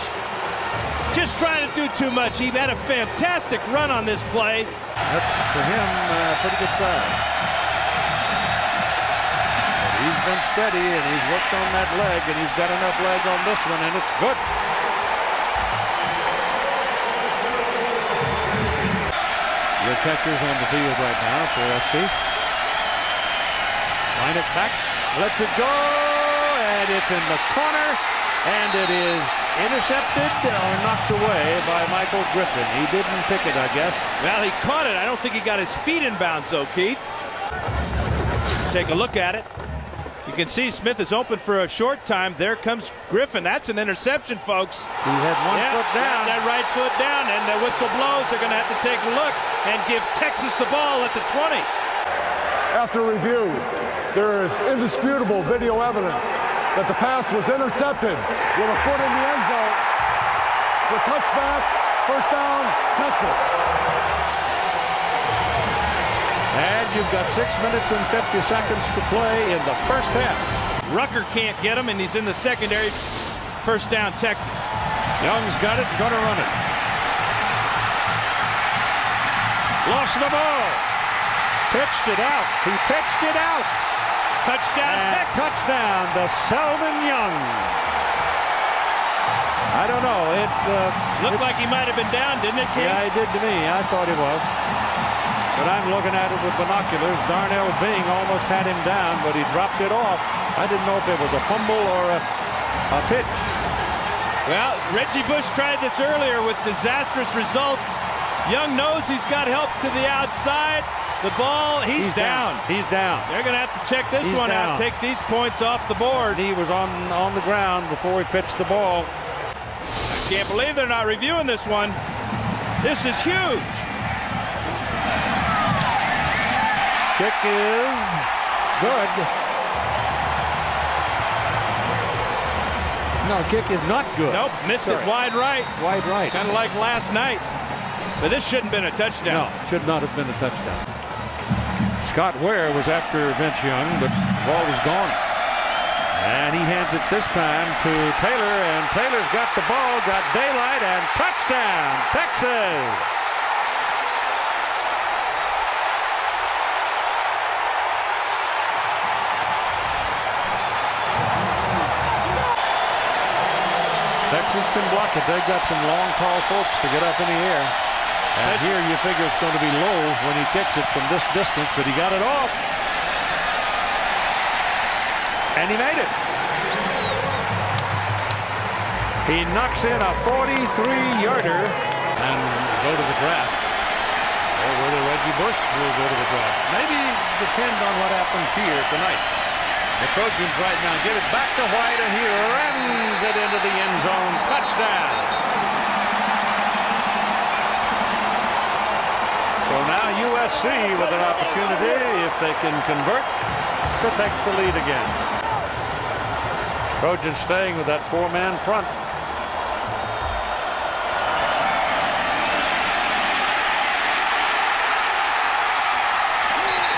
Speaker 21: Just trying to do too much. He had a fantastic run on this play.
Speaker 12: That's, for him, pretty good size. But he's been steady, and he's worked on that leg, and he's got enough leg on this one, and it's good. Your catcher's on the field right now for SC. Line it back, lets it go, and it's in the corner, and it is intercepted or knocked away by Michael Griffin. He didn't pick it, I guess.
Speaker 21: Well, he caught it. I don't think he got his feet in bounds, though, Keith. Take a look at it. You can see Smith is open for a short time. There comes Griffin. That's an interception, folks.
Speaker 12: He had one foot down.
Speaker 21: That right foot down, and the whistle blows. They're going to have to take a look and give Texas the ball at the 20.
Speaker 7: After review, there is indisputable video evidence that the pass was intercepted with a foot in the end zone. The touchback, first down, Texas.
Speaker 12: And you've got 6 minutes and 50 seconds to play in the first half.
Speaker 21: Rucker can't get him, and he's in the secondary. First down, Texas.
Speaker 12: Young's got it, going to run it. Lost the ball. Pitched it out. He pitched it out.
Speaker 21: Touchdown,
Speaker 12: and
Speaker 21: Texas.
Speaker 12: Touchdown to Selvin Young. I don't know. It
Speaker 21: looked like he might have been down, didn't it, Keith?
Speaker 12: Yeah, it did to me. I thought he was. But I'm looking at it with binoculars. Darnell Bing almost had him down, but he dropped it off. I didn't know if it was a fumble or a pitch.
Speaker 21: Well, Reggie Bush tried this earlier with disastrous results. Young knows he's got help to the outside. The ball, he's down.
Speaker 5: He's down.
Speaker 21: They're going to have to check this one out, take these points off the board.
Speaker 5: He was on the ground before he pitched the ball.
Speaker 21: I can't believe they're not reviewing this one. This is huge.
Speaker 5: Kick is good. No, kick is not good.
Speaker 21: Nope, missed it wide right.
Speaker 5: Wide right.
Speaker 21: Kind of like last night. But this shouldn't have been a touchdown.
Speaker 5: No, should not have been a touchdown. Scott Ware was after Vince Young, but the ball was gone. And he hands it this time to Taylor, and Taylor's got the ball, got daylight, and touchdown, Texas! Texas can block it. They've got some long, tall folks to get up in the air. And here you figure it's going to be low when he kicks it from this distance, but he got it off. And he made it. He knocks in a 43-yarder and go to the draft. Or whether Reggie Bush will go to the draft. Maybe depend on what happens here tonight. The Trojans right now give it back to White, and he rams it into the end zone. Touchdown. So now USC with an opportunity, if they can convert, to take the lead again. Trojans staying with that four-man front.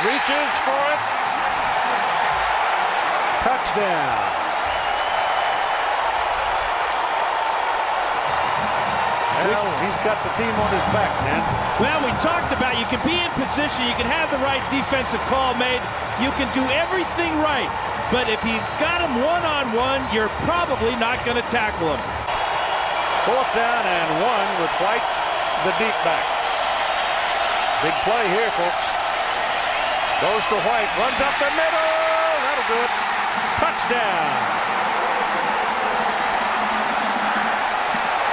Speaker 5: Reaches for it. Touchdown. Well, he's got the team on his back, man.
Speaker 21: Well, we talked about you can be in position, you can have the right defensive call made, you can do everything right. But if you got him one-on-one, you're probably not going to tackle him.
Speaker 5: 4th down and 1 with White, the deep back. Big play here, folks. Goes to White, runs up the middle. That'll do it. Touchdown.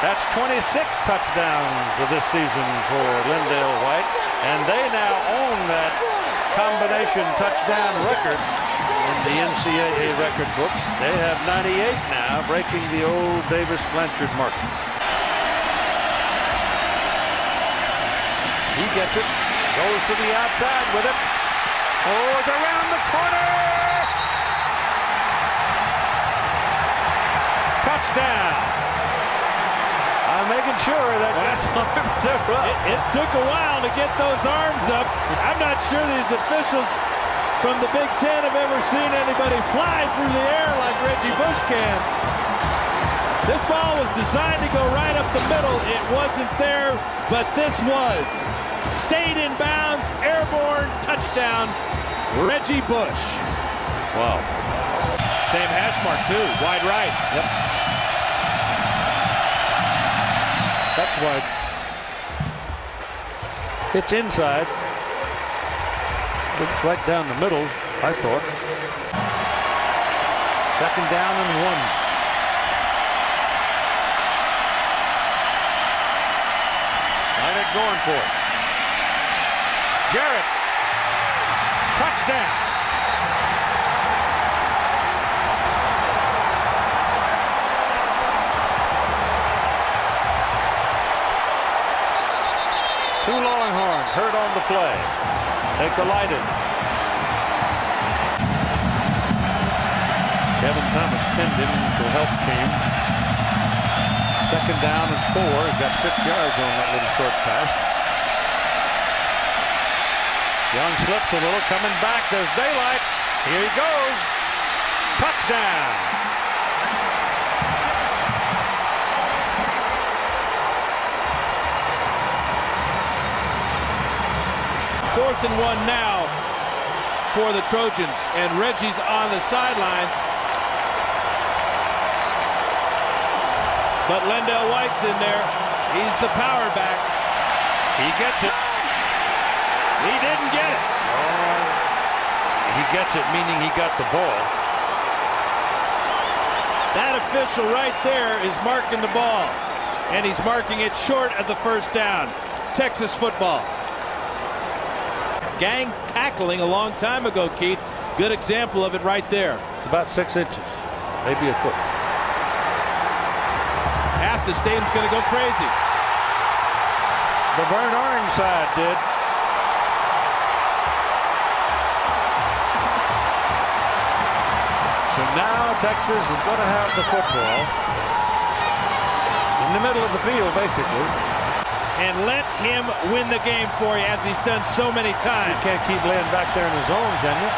Speaker 5: That's 26 touchdowns of this season for Lindale White, and they now own that combination touchdown record in the NCAA record books. They have 98 now, breaking the old Davis-Blanchard mark. He gets it, goes to the outside with it. Oh, it's around the corner! Touchdown! I'm making sure that that's arms are up.
Speaker 21: It took a while to get those arms up. I'm not sure these officials from the Big Ten have ever seen anybody fly through the air like Reggie Bush can. This ball was designed to go right up the middle. It wasn't there, but this was. Stayed in bounds, airborne, touchdown, Reggie Bush.
Speaker 5: Wow.
Speaker 21: Same hash mark, too, wide right.
Speaker 5: Yep. That's wide. It's inside. Right down the middle, I thought. 2nd down and 1. Right going for it. Jarrett. Touchdown. Two Longhorns hurt on the play. They collided. Kevin Thomas pinned him to help team. 2nd down and 4. He got 6 yards on that little short pass. Young slips a little, coming back. There's daylight. Here he goes. Touchdown.
Speaker 21: 4th and 1 now for the Trojans, and Reggie's on the sidelines. But Lindale White's in there. He's the power back.
Speaker 5: He gets it.
Speaker 21: He didn't get it.
Speaker 5: He gets it, meaning he got the ball.
Speaker 21: That official right there is marking the ball, and he's marking it short of the 1st down. Texas football. gang tackling a long time ago, Keith. Good example of it right there.
Speaker 17: It's about 6 inches, maybe a foot.
Speaker 21: Half the stadium's going to go crazy.
Speaker 17: The burnt orange side did. So now Texas is going to have the football in the middle of the field, basically.
Speaker 21: And let him win the game for you, as he's done so many times.
Speaker 17: You can't keep laying back there in the zone, can you?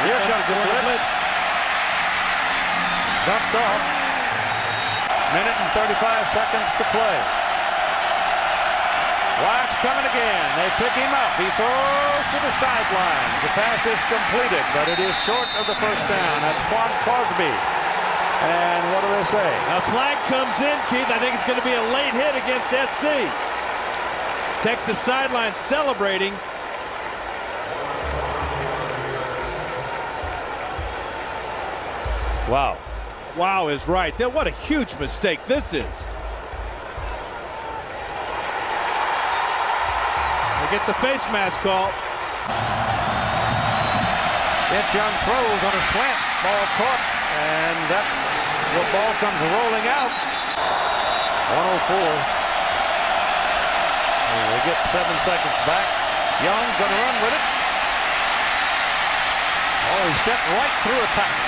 Speaker 17: Here comes the blitz. Dumped off. Minute and 35 seconds to play. Watts coming again. They pick him up. He throws to the sidelines. The pass is completed, but it is short of the first down. That's Quan Crosby. And what do they say?
Speaker 21: A flag comes in, Keith. I think it's going to be a late hit against SC. Texas sideline celebrating.
Speaker 17: Wow.
Speaker 21: Wow is right. What a huge mistake this is. They get the face mask call.
Speaker 17: Vince Young throws on a slant. Ball caught. And that's the ball comes rolling out. 104. And they get 7 seconds back. Young going to run with it. Oh, he stepped right through a tackle.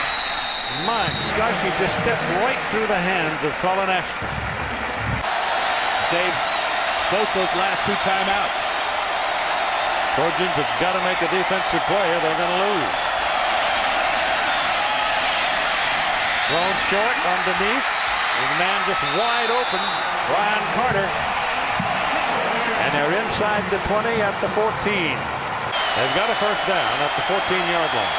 Speaker 17: My gosh, he just stepped right through the hands of Colin Ashton.
Speaker 21: Saves both those last 2 timeouts.
Speaker 17: Trojans have got to make a defensive play or they're going to lose. Thrown short underneath. There's a man just wide open, Brian Carter. And they're inside the 20 at the 14. They've got a first down at the 14-yard line.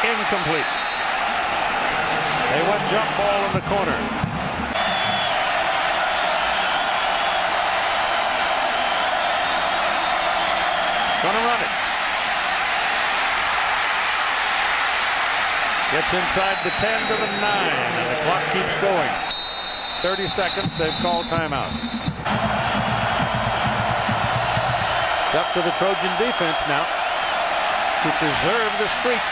Speaker 17: Incomplete. They went jump ball in the corner. Gonna run it. Gets inside the 10 to the 9, and the clock keeps going. 30 seconds, they've called timeout. It's up to the Trojan defense now to preserve the streak.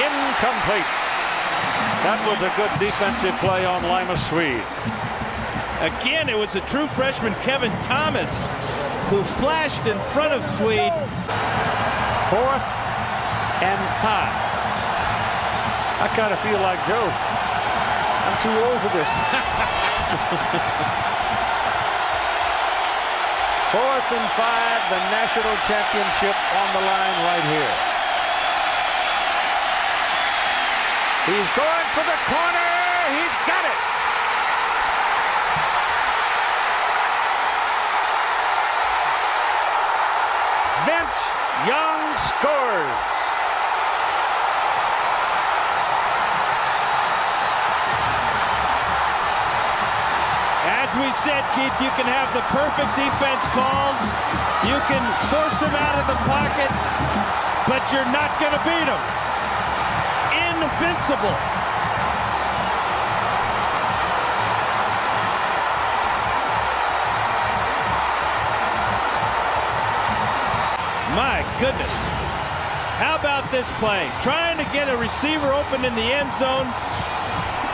Speaker 17: Incomplete. That was a good defensive play on Lima Swede.
Speaker 21: Again, it was a true freshman, Kevin Thomas, who flashed in front of Swede.
Speaker 17: 4th and 5. I kind of feel like Joe. I'm too old for this. 4th and 5, the national championship on the line right here. He's going for the corner. He's got it. Vince Young scores.
Speaker 21: As we said, Keith, you can have the perfect defense called. You can force him out of the pocket, but you're not going to beat him. Invincible. My goodness. How about this play? Trying to get a receiver open in the end zone.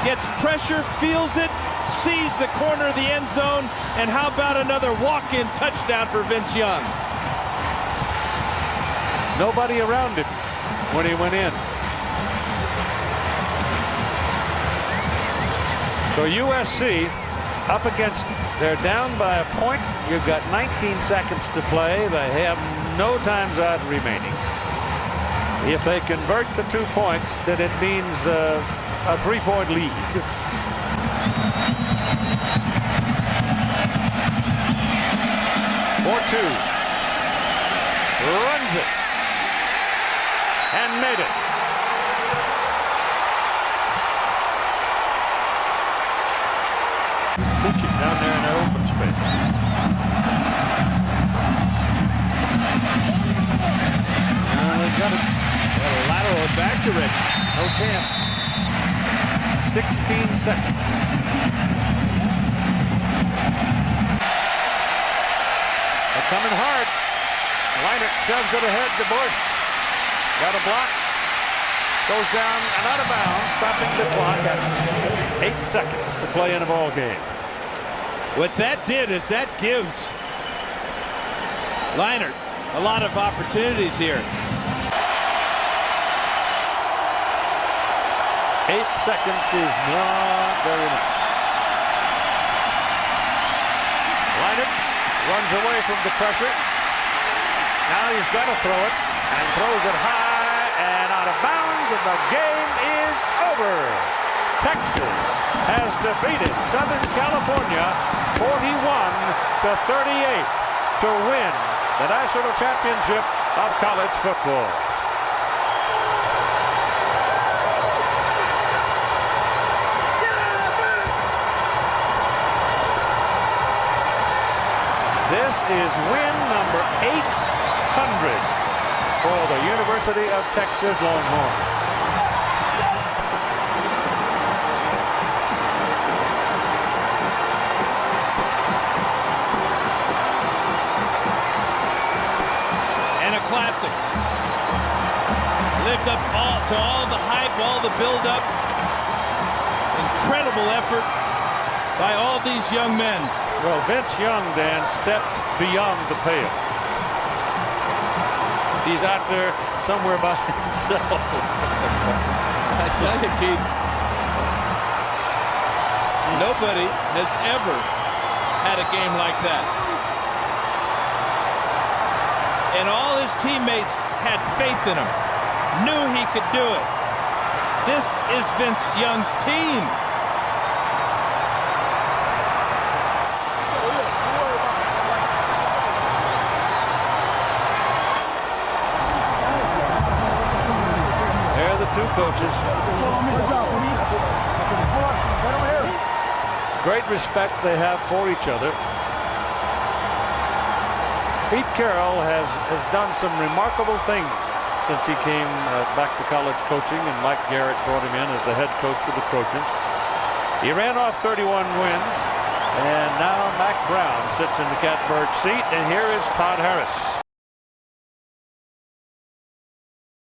Speaker 21: Gets pressure, feels it, sees the corner of the end zone, and how about another walk-in touchdown for Vince Young?
Speaker 17: Nobody around him when he went in. So USC up against, they're down by a point. You've got 19 seconds to play. They have no times out remaining. If they convert the 2 points, then it means a 3-point lead. Runs it and made it. Pitch it down there in the open space.
Speaker 21: They got it. Well, lateral back to Rick.
Speaker 17: No chance. 16 seconds.
Speaker 13: coming hard. Leinert shoves it ahead to Bush. Got a block. Goes down and out of bounds, stopping the clock at 8 seconds to play in a ball game.
Speaker 21: What that did is that gives Leinert a lot of opportunities here.
Speaker 13: 8 seconds is not very much. Leinert runs away from the pressure. Now he's got to throw it and throws it high and out of bounds, and the game is over. Texas has defeated Southern California 41-38 to win the national championship of college football. This is win number 800 for the University of Texas Longhorns.
Speaker 21: And a classic. Lived up to all the hype, all the build-up. Incredible effort by all these young men.
Speaker 13: Well, Vince Young, Dan, stepped beyond the pale. He's out there somewhere by himself.
Speaker 21: I tell you, Keith, nobody has ever had a game like that. And all his teammates had faith in him, knew he could do it. This is Vince Young's team.
Speaker 13: Two coaches. Great respect they have for each other. Pete Carroll has done some remarkable things since he came back to college coaching, and Mike Garrett brought him in as the head coach of the Trojans. He ran off 31 wins, and now Mack Brown sits in the catbird seat, and here is Todd Harris.